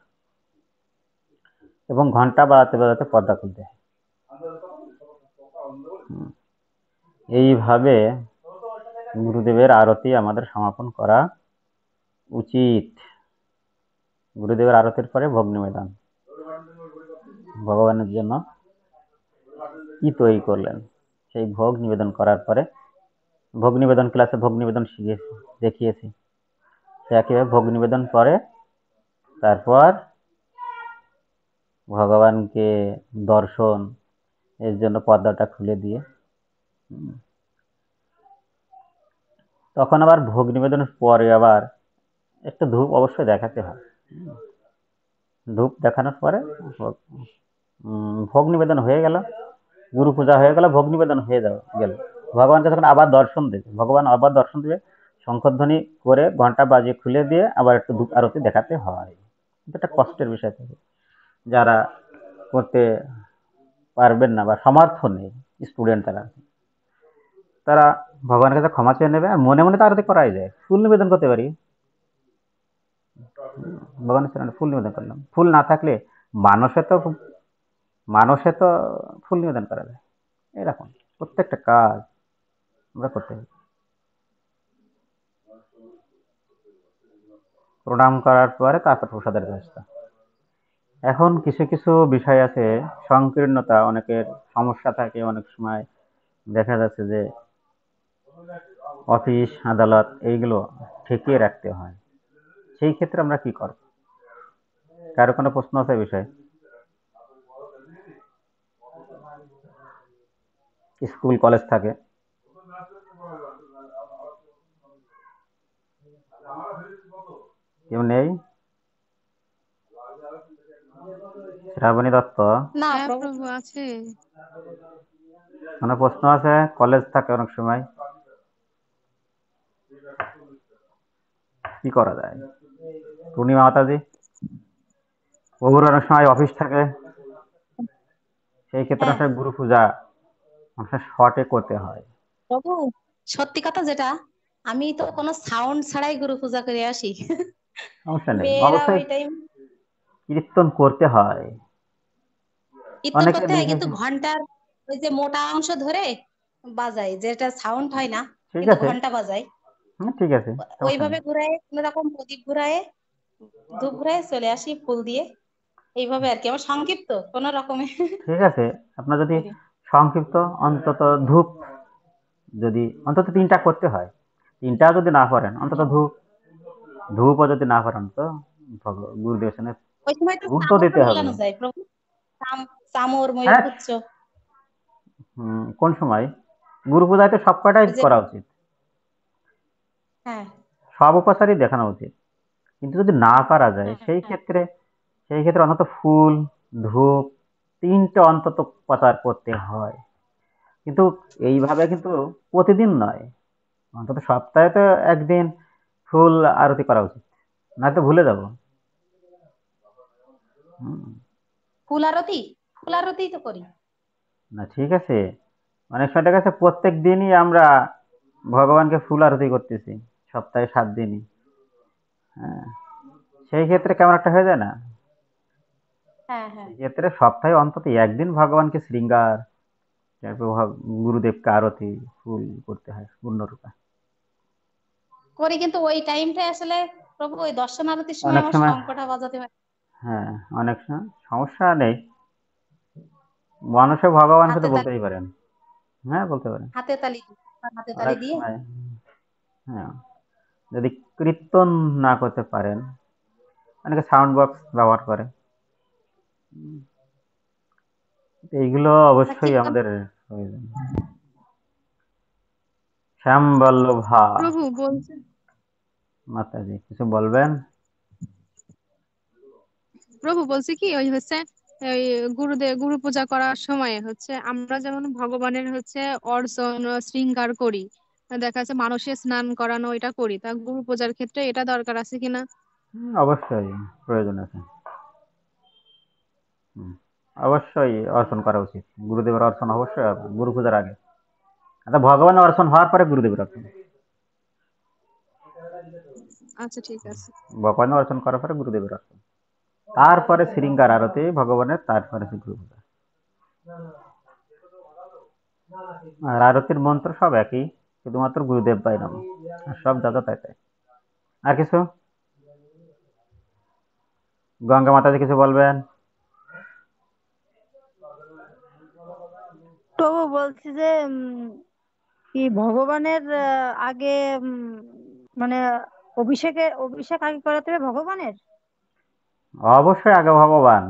এবং ঘন্টা বাজাতে বাজাতে পর্দা খুলতে হয়। এইভাবে গুরুদেবের আরতি আমাদের সমাপন করা উচিত। গুরুদেবের আরতির পরে ভোগ নিবেদন, ভগবানের জন্য কি তৈরি করলেন সেই ভোগ নিবেদন করার পরে, ভোগ নিবেদন ক্লাসে ভোগ নিবেদন দেখিয়েছি, সে একইভাবে ভোগ নিবেদন করে তারপর ভগবানকে দর্শন এর জন্য পর্দাটা খুলে দিয়ে তখন আবার ভোগ নিবেদনের পরে আবার একটু ধূপ অবশ্যই দেখাতে হয়। ধূপ দেখানোর পরে ভোগ নিবেদন হয়ে গেল, গুরু পূজা হয়ে গেল, ভোগ নিবেদন হয়ে গেল। ভগবানকে যখন আবার দর্শন দেবে, ভগবান আবার দর্শন দেবে, শঙ্খধ্বনি করে ঘন্টা বাজিয়ে খুলে দিয়ে আবার একটু ধূপ আরতি দেখাতে হয়। এটা কষ্টের বিষয় থাকে, যারা করতে পারবেন না বা সমর্থ নেই স্টুডেন্ট, তারা ভগবানের কাছে ক্ষমা চেয়ে নেবে। আর মনে মনে তো আরতি করাই যায়, ফুল নিবেদন করতে পারি, ভগবানের চরণে ফুল নিবেদন করলাম। ফুল না থাকলে মানুষে তো ফুল নিবেদন করা যায়। এরকম প্রত্যেকটা কাজ আমরা করতে হবে। প্রণাম করার পরে তারপর প্রসাদের ব্যবস্থা। এখন কিছু কিছু বিষয় আছে, সংকীর্ণতা, অনেকের সমস্যা থাকে, অনেক সময় দেখা যাচ্ছে যে অফিস আদালত এইগুলো ঠেকিয়ে রাখতে হয়। সেই ক্ষেত্রে আমরা কি করব? কারো কোনো প্রশ্ন আছে বিষয়ে? স্কুল কলেজ থাকে, কেউ নেই? শ্রাবণী দত্ত, না হ্যাঁ প্রভু। প্রভু আছে। কোনো প্রশ্ন আছে? কলেজ থাকে অনেক সময়, কি করা যায়? পূর্ণিমা মাতাজি, প্রভুর অনেক সময় অফিস থাকে, সেই ক্ষেত্রে হ্যাঁ গুরু পূজা শর্টে করতে হয়। প্রভু, সত্যি কথা যেটা, আমি তো কোনো সাউন্ড ছাড়াই গুরু পূজা করে আসি। সমস্যা নেই, মেয়েরা অবশ্যই ওই টাইম কীর্তন করতে হয়। কীর্তন অনেকে করতে হয়, কিন্তু দেখেছি, ঘন্টার ওই যে মোটা অংশ ধরে বাজাই, যেটা সাউন্ড হয় না, ঠিক কিন্তু আছে, ঘন্টা বাজাই। ঠিক আছে, সমস্যা ওইভাবে নেই। ঘুরায়, কোন রকম প্রদীপ ঘুরায়, ধূপ ঘুরায় চলে আসি ফুল দিয়ে। এইভাবে আর কি, আমার সংক্ষিপ্ত কোন রকমে ঠিক আছে, আপনার যদি করি। সংক্ষিপ্ত, অন্তত ধূপ যদি অন্তত 3টা করতে হয়, 3টা যদি না করেন অন্তত ধূপও যদি না করেন তো গুরুদেবের সামনে ওই সময় তো ফুল তো চামরও দিতে হবে। লাগানো যায় প্রভু, চামর, হ্যাঁ, ময়ূরপুচ্ছ। কোন সময়? গুরু পূজায় তো সব কটাই ওই যে করা উচিত, হ্যাঁ সব উপাচারই দেখানো উচিত। কিন্তু যদি না করা যায় হ্যাঁ সেই হ্যাঁ। ক্ষেত্রে অন্তত ফুল, ধূপ 3টে অন্তত প্রচার করতে হয়। কিন্তু এইভাবে কিন্তু প্রতিদিন নয়, অন্তত সপ্তাহে তো একদিন ফুল আরতি করা উচিত, নয়তো ভুলে যাব। ফুল আরতি তো করি। না, ঠিক আছে, অনেক সময় দেখা যাচ্ছে প্রত্যেক দিনই আমরা ভগবানকে ফুল আরতি করতেছি, সপ্তাহে 7 দিনই। হ্যাঁ, সেই ক্ষেত্রে কেমন একটা হয়ে যায় না? হ্যাঁ হ্যাঁ সেই ক্ষেত্রে সপ্তাহে অন্তত একদিন ভগবানকে শৃঙ্গার, তারপর গুরুদেবকে আরতি ফুল করতে হয় পূর্ণরূপে। করি, কিন্তু ওই টাইমটা আসলে প্রভু ওই দর্শন আরতির সময় অনেক আমার সময়, শঙ্খটা বাজাতে হয়। হ্যাঁ, অনেক সময় সমস্যা নেই, মানুষে ভগবানকে তো হাতে তালি, বলতেই পারেন। হ্যাঁ, বলতে পারেন। হাতে তালি হাতে তালি অনেক দিয়ে। সময়, হ্যাঁ, যদি কীর্তন না করতে পারেন, অনেকে সাউন্ড বক্স ব্যবহার করে, এইগুলো না অবশ্যই কীর্তন আমাদের প্রয়োজন। শ্যাম বল্লভা প্রভু বলছে, মাতাজি, কিছু বলবেন? প্রভু বলছে কি ওই হচ্ছে ওই গুরু পূজা করার সময় হচ্ছে আমরা যেমন ভগবানের হচ্ছে অর্চন শৃঙ্গার করি, দেখা যাচ্ছে মানুষের স্নান করানো এটা করি, তা গুরু পূজার ক্ষেত্রে এটা দরকার আছে কিনা? অবশ্যই প্রয়োজন আছে। হুম, অবশ্যই অর্চন করা উচিত। গুরুদেবের অর্চন অবশ্যই হবে গুরু পূজার আগে। আচ্ছা, ভগবানের অর্চন হওয়ার পরে গুরুদেবের অর্চন। আচ্ছা ঠিক আছে। ভগবানের অর্চন করার পরে গুরুদেবের অর্চন, তারপরে শৃঙ্গার আরতি ভগবানের, তারপরে সে গুরু পূজা। আর আরতির মন্ত্র সব একই, শুধুমাত্র গুরুদেব পাই নাম, আর সব দাদা তাই তাই। আর কিছু গঙ্গা মাতাজি কিছু বলবেন? তবু বলছি যে কি ভগবানের আগে মানে অভিষেক আগে করাতে হবে ভগবানের, অবশ্যই আগে ভগবান,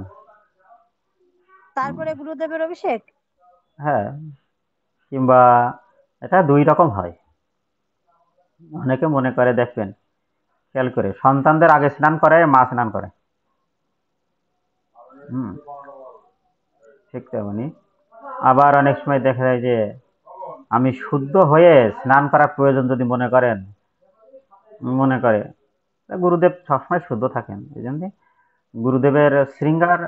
তারপরে গুরুদেবের অভিষেক। হ্যাঁ, কিংবা এটা দুই রকম হয়। অনেকে মনে করে, দেখবেন খেয়াল করে, সন্তানদের আগে স্নান করে, মা স্নান করে। হুম, ঠিক তেমনি আবার অনেক সময় দেখা যায় যে আমি শুদ্ধ হয়ে স্নান করার প্রয়োজন যদি মনে করে, তা গুরুদেব সবসময় শুদ্ধ থাকেন, এই জন্য গুরুদেবের শৃঙ্গার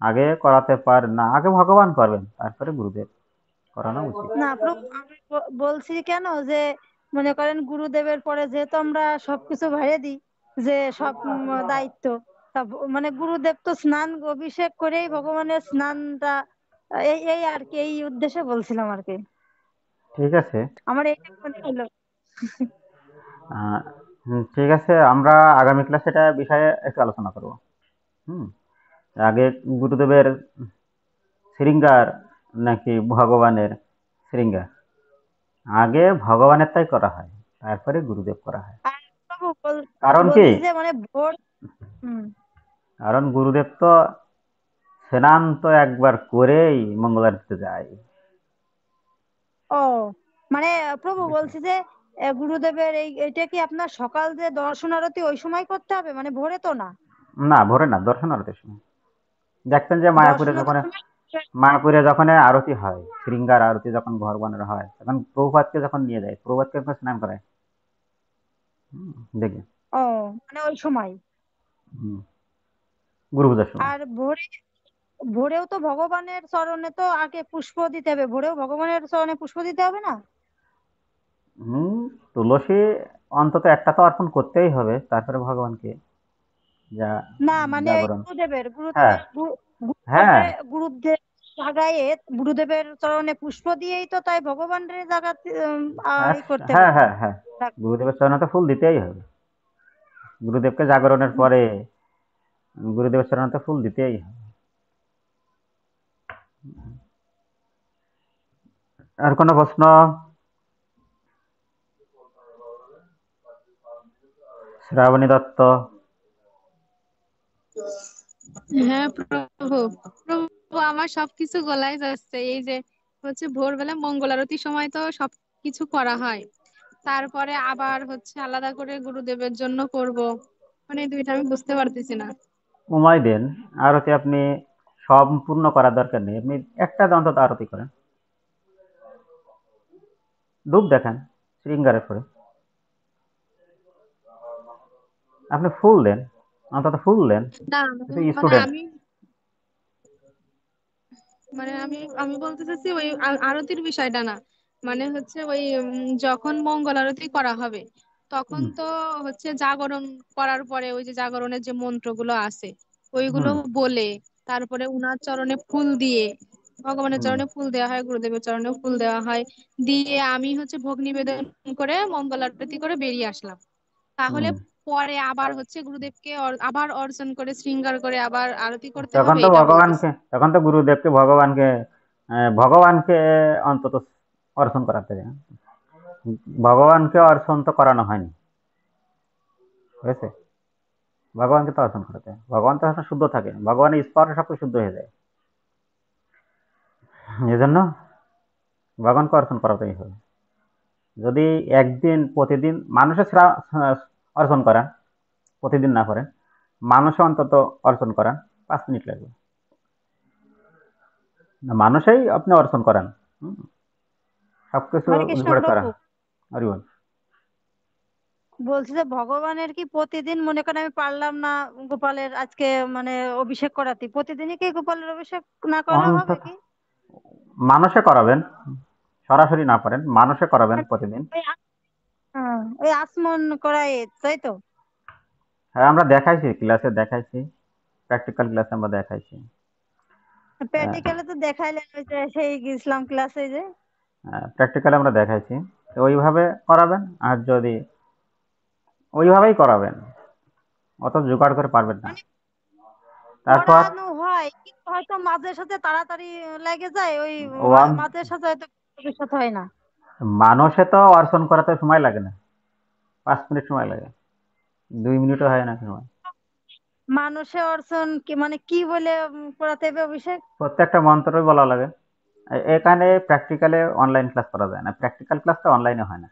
আগে করাতে পার না, আগে ভগবান করবেন, তারপরে গুরুদেব করানো উচিত। না প্রভু, আমি বলছি কেন যে মনে করেন গুরুদেবের পরে যেহেতু আমরা সবকিছু ভাইয়ে দিই, যে সব দায়িত্ব, মানে গুরুদেব তো স্নান অভিষেক করেই ভগবানের স্নানটা, এই এই আর কি, এই উদ্দেশ্যে বলছিলাম আর কি। ঠিক আছে। আমার এইটা মনে হলো। আহ, ঠিক আছে, আমরা আগামী ক্লাসে এটা বিষয়ে একটু আলোচনা করব। হুম, আগে গুরুদেবের শৃঙ্গার নাকি ভগবানের শৃঙ্গার? আগে ভগবানের তাই করা হয়, তারপরে গুরুদেব করা হয়। আর প্রভু কারণ কি? বলছি যে মানে ভোর। হুম। কারণ গুরুদেব তো স্নান তো একবার করেই মঙ্গল আরতিতে যায়। ও মানে প্রভু বলছি যে গুরুদেবের এইটা কি আপনার সকাল যে দর্শন আরতি ওই সময় করতে হবে, মানে ভোরে তো না? না, ভোরে না, দর্শন আরতির সময়। দেখতেন যে দর্শন আরতির সময়। মায়াপুরে যখন আরতি হয়, শৃঙ্গার আরতি যখন ভগবানের হয়, তখন প্রভুপাদকে যখন নিয়ে যায়, প্রভুপাদকে যখন স্নান করায়, দেখবেন। ও মানে ওই সময়। হুম, গুরু পূজার সময়। আর ভোরেও তো ভগবানের চরণে তো আগে পুষ্প দিতে হবে, ভোরেও ভগবানের চরণে পুষ্প দিতে হবে না? হুম, তুলসী অন্তত একটা তো অর্পণ করতেই হবে, তারপরে ভগবানকে যা না মানে জাগরণ। গুরুদেবের হ্যাঁ, গুরুদেবের হ্যাঁ, গুরুদেব জাগায়ে গুরুদেবের চরণে পুষ্প দিয়েই তো তাই ভগবানের জাগাতে হ্যাঁ, করতে হবে। হ্যাঁ, হ্যাঁ, হ্যাঁ, গুরুদেবের চরণে তো ফুল দিতেই হবে। গুরুদেবকে জাগরণের পরে গুরুদেবের চরণে তো ফুল দিতেই হবে। আর কোনো প্রশ্ন? শ্রাবণী দত্ত। হ্যাঁ প্রভু, প্রভু আমার সবকিছু গলায় যাচ্ছে। এই যে হচ্ছে ভোরবেলা মঙ্গল আরতির সময় তো সবকিছু করা হয়, তারপরে আবার হচ্ছে আলাদা করে গুরুদেবের জন্য করব, মানে এই দুইটা আমি বুঝতে পারতেছি না। সময় দেন, আরতি আপনি সম্পূর্ণ করার দরকার নেই, আপনি একটা অন্তত আরতি করেন, ধূপ দেখান শৃঙ্গারের পরে, আপনি ফুল দেন, অন্তত ফুল দেন। না মানে স্টুডেন্ট। আমি আমি বলতে চাচ্ছি ওই আরতির বিষয়টা না, মানে হচ্ছে ওই যখন মঙ্গল আরতি করা হবে তখন তো হচ্ছে জাগরণ করার পরে ওই যে জাগরণের যে মন্ত্রগুলো আছে ওইগুলো হুম, বলে, তারপরে উনার চরণে ফুল দিয়ে, ভগবানের হুম, চরণে ফুল দেওয়া হয়, গুরুদেবের চরণেও ফুল দেওয়া হয়, দিয়ে আমি হচ্ছে ভোগ নিবেদন করে মঙ্গল আরতি করে বেরিয়ে আসলাম। তাহলে হুম। পরে আবার হচ্ছে গুরুদেবকে আবার অর্চন করে শৃঙ্গার করে আবার আরতি করতে তখন হবে, তো এটা বলতেছি। ভগবানকে, তখন তো গুরুদেবকে ভগবানকে অন্তত অর্চন করাতে হবে। ভগবানকে অর্চন তো করানো হয়নি, হয়েছে? ভগবানকে তো অর্চন করাতে হয়। ভগবান তো সবসময় শুদ্ধ থাকে, ভগবানের স্পর্শে সব শুদ্ধ হয়ে যায়, এই জন্য ভগবানকে অর্চন করাতেই হবে। যদি একদিন প্রতিদিন মানুষের অর্চন করান, প্রতিদিন না করেন, মানুষে অন্তত অর্চন করান, 5 মিনিট লাগবে, মানুষেই আপনি অর্চন করান, সবকিছু হরে কৃষ্ণ করে করা। প্রভু। হরি বল। বলছি যে ভগবানের কি প্রতিদিন, মনে করেন আমি পারলাম না গোপালের আজকে মানে অভিষেক করাতে, প্রতিদিনই কি গোপালের অভিষেক না করলে হবে অন্তত কি? মানুষে করাবেন, সরাসরি না পারেন, মানুষে করাবেন প্রতিদিন। ওই ওই আচমন করায়, তাই তো? হ্যাঁ, আমরা দেখাইছি, ক্লাসে দেখাইছি, প্র্যাকটিক্যাল ক্লাসে আমরা দেখাইছি। প্র্যাকটিক্যালে তো দেখাইলেন, ওই যে সেই ইসলাম ক্লাসে যে। প্র্যাকটিক্যালে আমরা দেখাইছি, তো ওইভাবে করাবেন। আর যদি ওইভাবেই করাবেন, অত জোগাড় করে পারবেন না। মানে তারপর পড়ানো হয় কিন্তু হয়তো মাঝে সাথে তাড়াতাড়ি লেগে যায়, ওই ওয়ান মাঝে সাথে হয়তো ভবিষ্যৎ হয় না। মানুষে তো অর্জন করাতে সময় লাগে না, 5 মিনিট সময় লাগে, 2 মিনিটও হয় না সময়। মানুষে অর্জন কি মানে কি বলে করাতে হবে অভিষেক? প্রত্যেকটা মন্ত্রই বলা লাগে। এখানে প্র্যাকটিক্যালে অনলাইন ক্লাস করা যায় না, প্র্যাকটিক্যাল ক্লাসটা অনলাইনে হয় না।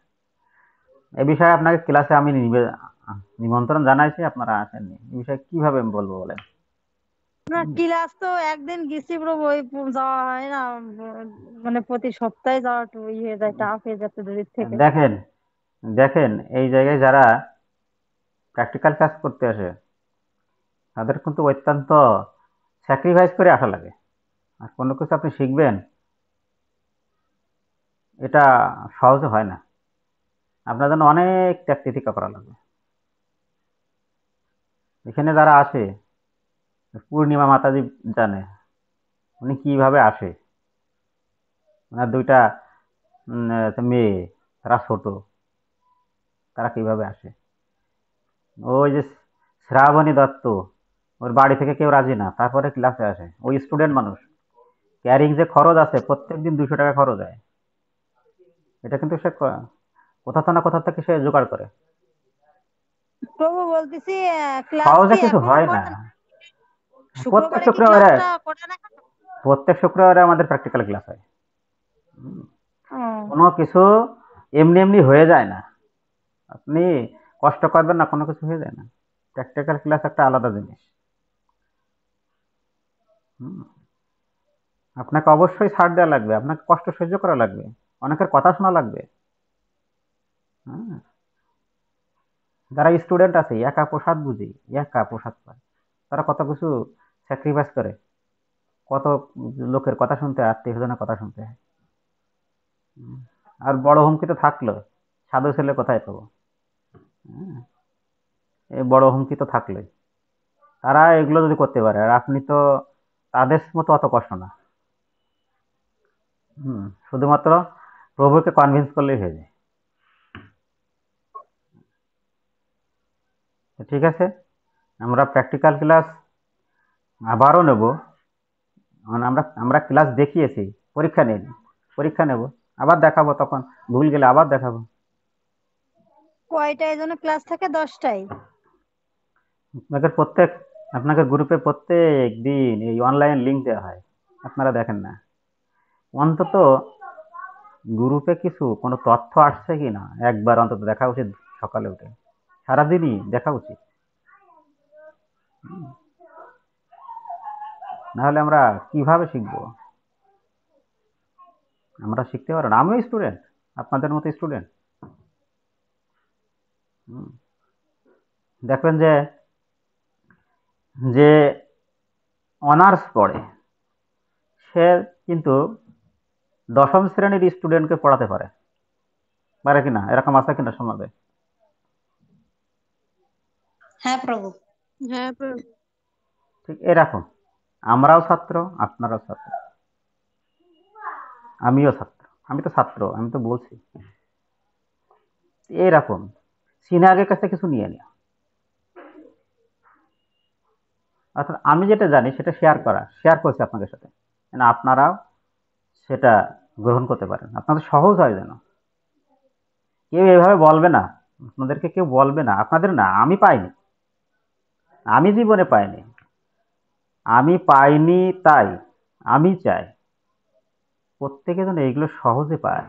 এ বিষয়ে আপনাকে ক্লাসে আমি নিমন্ত্রণ জানাইছি, আপনারা আসেননি। এই বিষয়ে কিভাবে আমি বলবো বলেন? না, ক্লাস তো একদিন গেছি প্রভু, ওই যাওয়া হয় না, মানে প্রতি সপ্তাহে যাওয়া একটু হয়ে যায়, টাফ হয়ে যাচ্ছে দূরের থেকে। দেখেন দেখেন এই জায়গায় যারা প্র্যাকটিক্যাল ক্লাস করতে আসে তাদের কিন্তু অত্যন্ত স্যাক্রিফাইস করে আসা লাগে। আর কোনো কিছু আপনি শিখবেন, এটা সহজে হয় না, আপনার জন্য অনেক ত্যাগ তিতিক্ষা করা লাগবে। এখানে যারা আসে, পূর্ণিমা মাতাজি জানে উনি কিভাবে আসে। ওনার 2টা মেয়ে, তারা ছোট, তারা কিভাবে আসে। ওই যে শ্রাবণী দত্ত, ওর বাড়ি থেকে কেউ রাজি না, তারপরে ক্লাসে আসে। ওই স্টুডেন্ট মানুষ, ক্যারিং যে খরচ আছে, প্রত্যেকদিন 200 টাকা খরচ হয়। এটা কিন্তু সে কোথা থেকে না কোথা থেকে সে জোগাড় করে। প্রভু বলতেছি, ক্লাস সহজে কি কিছু এখনো হয় না। করেন? প্রত্যেক শুক্রবারে কি শুক্রবারে ক্লাসটা করে না কেন? প্রত্যেক শুক্রবারে আমাদের প্র্যাকটিক্যাল ক্লাস হয়। ও, কোনো কিছু এমনি এমনি হয়ে যায় না, আপনি কষ্ট করবেন না, কোনো কিছু হয়ে যায় না। প্র্যাকটিক্যাল ক্লাস একটা আলাদা জিনিস। আপনাকে অবশ্যই ছাড় দেওয়া লাগবে, আপনাকে কষ্ট সহ্য করা লাগবে, অনেকের কথা শোনা লাগবে। যারা স্টুডেন্ট আছে, একা প্রসাদ বুঝি, একা প্রসাদ পায়, তারা কত কিছু স্যাক্রিফাইস করে, কত লোকের কথা শুনতে হয়, আত্মীয় স্বজনের কথা শুনতে হয়। আর বড় হুমকি তো থাকলো, সাধু ছেলে কোথায় পাবো? এই বড় হুমকি তো থাকলে তারা এগুলো যদি করতে পারে, আর আপনি তো তাদের মতো অত কষ্ট না। শুধুমাত্র প্রভুকে কনভিন্স করলেই হয়ে যায়। ঠিক আছে, আমরা প্র্যাকটিক্যাল ক্লাস আবারও নেব। আমরা আমরা ক্লাস দেখিয়েছি, পরীক্ষা নেব, আবার দেখাবো, তখন ভুল গেলে আবার দেখাবো। কয়টায় যেন ক্লাস থাকে? 10টায়? আপনাদের গ্রুপে প্রত্যেক দিন এই অনলাইন লিংক দেওয়া হয়, আপনারা দেখেন না। অন্তত গ্রুপে কিছু কোনো তথ্য আসছে কিনা একবার অন্তত দেখা উচিত, সকালে উঠে সারাদিনই দেখা উচিত। নাহলে আমরা কিভাবে শিখবো? আমরা শিখতে পারবো না। আমিও স্টুডেন্ট, আপনাদের মতো স্টুডেন্ট। দেখবেন যে যে অনার্স পড়ে, সে কিন্তু 10ম শ্রেণীর স্টুডেন্টকে পড়াতে পারে কিনা, এরকম আছে কিনা সমাজে? হ্যাঁ প্রভু। হ্যাঁ প্রভু। ঠিক এরকম আমরাও ছাত্র, আপনারাও ছাত্র, আমিও ছাত্র। আমি তো ছাত্র, আমি তো বলছি এরকম সিনিয়রের কাছে কিছু নিয়ে নেওয়া, অর্থাৎ আমি যেটা জানি সেটা শেয়ার করছি আপনাদের সাথে, আপনারাও সেটা গ্রহণ করতে পারেন, আপনাদের সহজ হয় যেন। কেউ এভাবে বলবে না, আপনাদেরকে কেউ বলবে না, আপনাদের না, আমি পাইনি, আমি জীবনে পাইনি, আমি পাইনি, তাই আমি চাই প্রত্যেকে যেন এইগুলো সহজে পায়।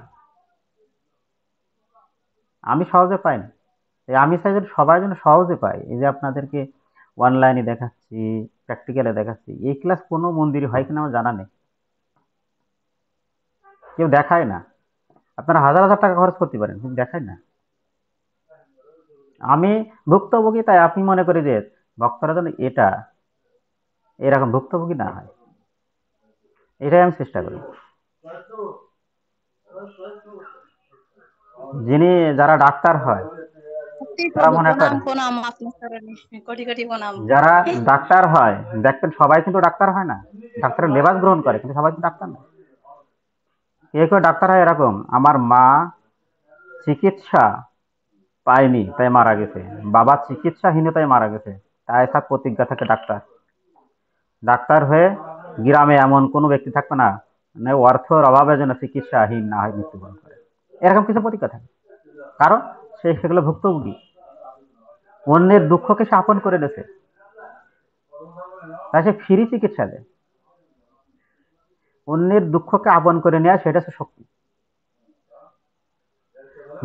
আমি সহজে পাইনি, আমি চাই যেন সবাই যেন সহজে পায়। এই যে আপনাদেরকে অনলাইনে দেখাচ্ছি, প্র্যাকটিক্যালে দেখাচ্ছি, এই ক্লাস কোনো মন্দিরে হয় কিনা আমার জানা নেই, কেউ দেখায় না। আপনারা হাজার হাজার টাকা খরচ করতে পারেন, কিন্তু দেখায় না। আমি ভুক্তভোগী, তাই আপনি মনে করি যে ভক্তরা যেন এটা এরকম ভুক্তভোগী না হয়, এটাই আমি চেষ্টা করি। যারা ডাক্তার হয় সত্যি তারা প্রভু, মনে প্রণাম করে, প্রণাম আপনার চরণে, কোটি কোটি প্রণাম। যারা ডাক্তার হয় দেখবেন সবাই কিন্তু ডাক্তার হয় না, ডাক্তারের লেবাস গ্রহণ করে, কিন্তু সবাই কিন্তু ডাক্তার না। কেউ কেউ ডাক্তার হয় এরকম, আমার মা চিকিৎসা পায়নি তাই মারা গেছে, বাবা চিকিৎসাহীনতায় মারা গেছে, তাই সব প্রতিজ্ঞা থাকে ডাক্তার। ডাক্তার হয়ে গ্রামে এমন কোনো ব্যক্তি থাকবে না মানে অর্থের অভাবে যেন চিকিৎসাহীন না হয়, মৃত্যুবরণ করে, এরকম কিছু প্রতিজ্ঞা থাকে। কারণ সেগুলো ভুক্তভোগী, অন্যের দুঃখকে সে আপন করে নেছে, তাই সে ফ্রি চিকিৎসা দেয়। অন্যের দুঃখকে আপন করে নেওয়া, সেটা হচ্ছে শক্তি।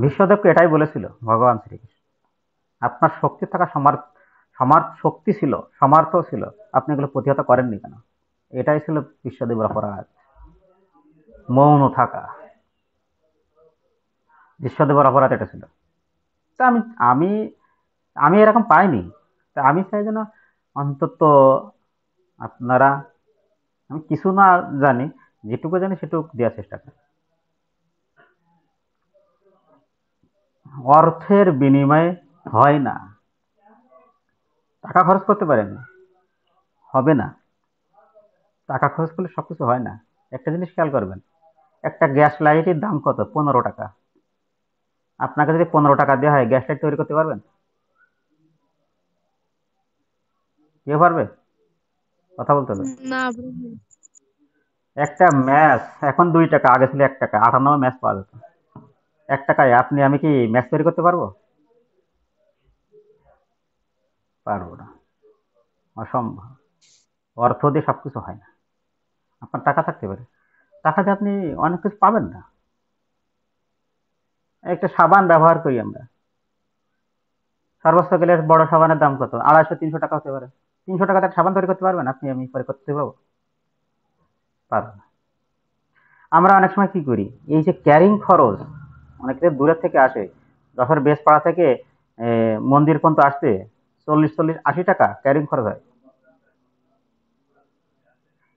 বিশ্বদেবকে এটাই বলেছিল ভগবান শ্রীকৃষ্ণ, আপনার শক্তি থাকা শক্তি ছিল, সামর্থ্য ছিল, আপনি এগুলো প্রতিহত করেননি কেন? এটাই ছিল বিশ্বদেবের অপরাধ, মৌন থাকা। বিশ্বদেবের অপরাধ এটা ছিল। তা আমি আমি আমি এরকম পাইনি, তা আমি চাই যেন অন্তত আপনারা, আমি কিছু না জানি, যেটুকু জানি সেটুকু দেওয়ার চেষ্টা করি। অর্থের বিনিময়ে হয় না, টাকা খরচ করতে পারেন, হবে না। টাকা খরচ করলে সবকিছু হয় না। একটা জিনিস খেয়াল করবেন, একটা গ্যাস লাইটের দাম কত? 15 টাকা। আপনাকে যদি 15 টাকা দেওয়া হয়, গ্যাস লাইট তৈরি করতে পারবেন? কে পারবে? কথা বলতে হবে। না প্রভু। একটা ম্যাচ এখন 2 টাকা, আগে ছিল 1 টাকা, 98 ম্যাচ পাওয়া যেত। 1 টাকায় আমি কি ম্যাচ তৈরি করতে পারবো? পারবো না, অসম্ভব। অর্থ দিয়ে সবকিছু হয় না। আপনার টাকা থাকতে পারে, টাকা দিয়ে আপনি অনেক কিছু পাবেন না। একটা সাবান ব্যবহার করি আমরা, সর্বোচ্চ গেলে বড় সাবানের দাম কত? 250-300 টাকা হতে পারে। 300 টাকা সাবান তৈরি করতে পারবেন আপনি? আমি পরে করতে পারবো? পারবো না। আমরা অনেক সময় কি করি, এই যে ক্যারিং খরচ, অনেকে দূরের থেকে আসে, যশোর বেশপাড়া থেকে মন্দির পর্যন্ত আসতে 40-80 টাকা ক্যারিং খরচ হয়।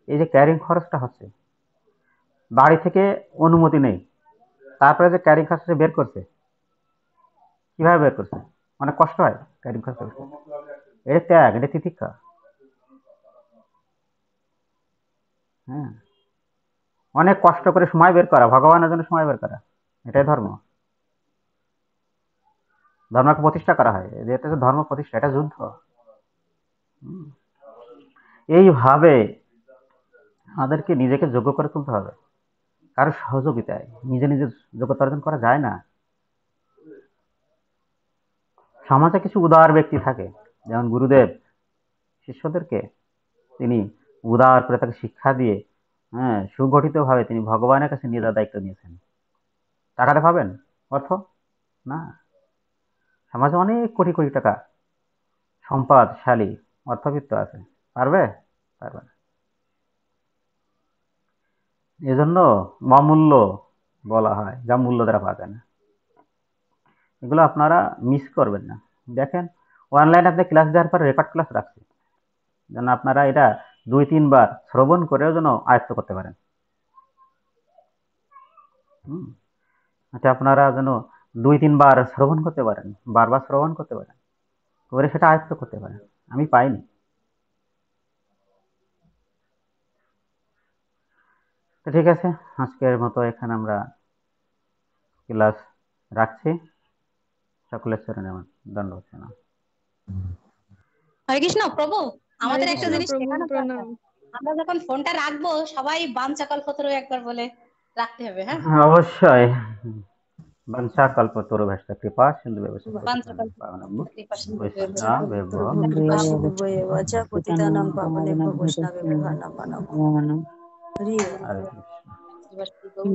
এই যে ক্যারিং খরচটা হচ্ছে, বাড়ি থেকে অনুমতি নেই, তারপরে যে ক্যারিং খরচটা বের করছে, কিভাবে বের করছে? অনেক কষ্ট হয় ক্যারিং খরচ। এটা ত্যাগ, এটা তিতিক্ষা। হ্যাঁ, অনেক কষ্ট করে সময় বের করা, ভগবানের জন্য সময় বের করা, এটাই ধর্ম। ধর্মকে প্রতিষ্ঠা করা হয়, এটা হচ্ছে ধর্ম প্রতিষ্ঠা, এটা যুদ্ধ। এইভাবে আমাদেরকে নিজেকে যোগ্য করে তুলতে হবে, কারো সহযোগিতায় নিজে নিজে যোগ্যতা অর্জন করা যায় না। সমাজে কিছু উদার ব্যক্তি থাকে, যেমন গুরুদেব শিষ্যদেরকে তিনি উদার করে তাকে শিক্ষা দিয়ে, সুগঠিত ভাবে তিনি ভগবানের কাছে নিয়ে যাওয়ার দায়িত্ব নিয়েছেন। টাকাটা পাবেন, অর্থ না। সমাজে অনেক কোটি কোটি টাকা সম্পদশালী অর্থবিত্ত আছে, পারবে? পারবে না। এজন্য অমূল্য বলা হয়, যা মূল্য দ্বারা পাওয়া যায় না। এগুলো আপনারা মিস করবেন না। দেখেন, অনলাইনে আপনি ক্লাস দেওয়ার পর রেকর্ড ক্লাস রাখছি, যেন আপনারা এটা 2-3 বার শ্রবণ করেও যেন আয়ত্ত করতে পারেন। এটা আপনারা যেন 2-3 বার শ্রবণ করতে পারেন, বারবার শ্রবণ করতে পারেন, করে সেটা আয়ত্ত করতে পারেন। আমি পাইনি। তো ঠিক আছে, আজকের মতো এখানে আমরা ক্লাস রাখছি। সকলের চরণে আমার দণ্ডবত জানাই। হরে কৃষ্ণ প্রভু, হরে আমাদের একটা কৃষ্ণ জিনিস প্রভু, শেখানো দরকার। প্রণাম। আমরা যখন ফোনটা রাখবো, সবাই বাঞ্ছাকল্পতরু একবার বলে রাখতে হবে। হ্যাঁ, অবশ্যই। বংশা কল্পতরুভ্যশ্চ কৃপা সিন্ধু ব্যবস্থা বাঞ্ছাকল্পতরু কৃপা সিন্ধু পতিতানাং পাবনেভ্যো বৈষ্ণবেভ্যো নমো নমঃ। হরি হরে কৃষ্ণ। বৈষ্ণব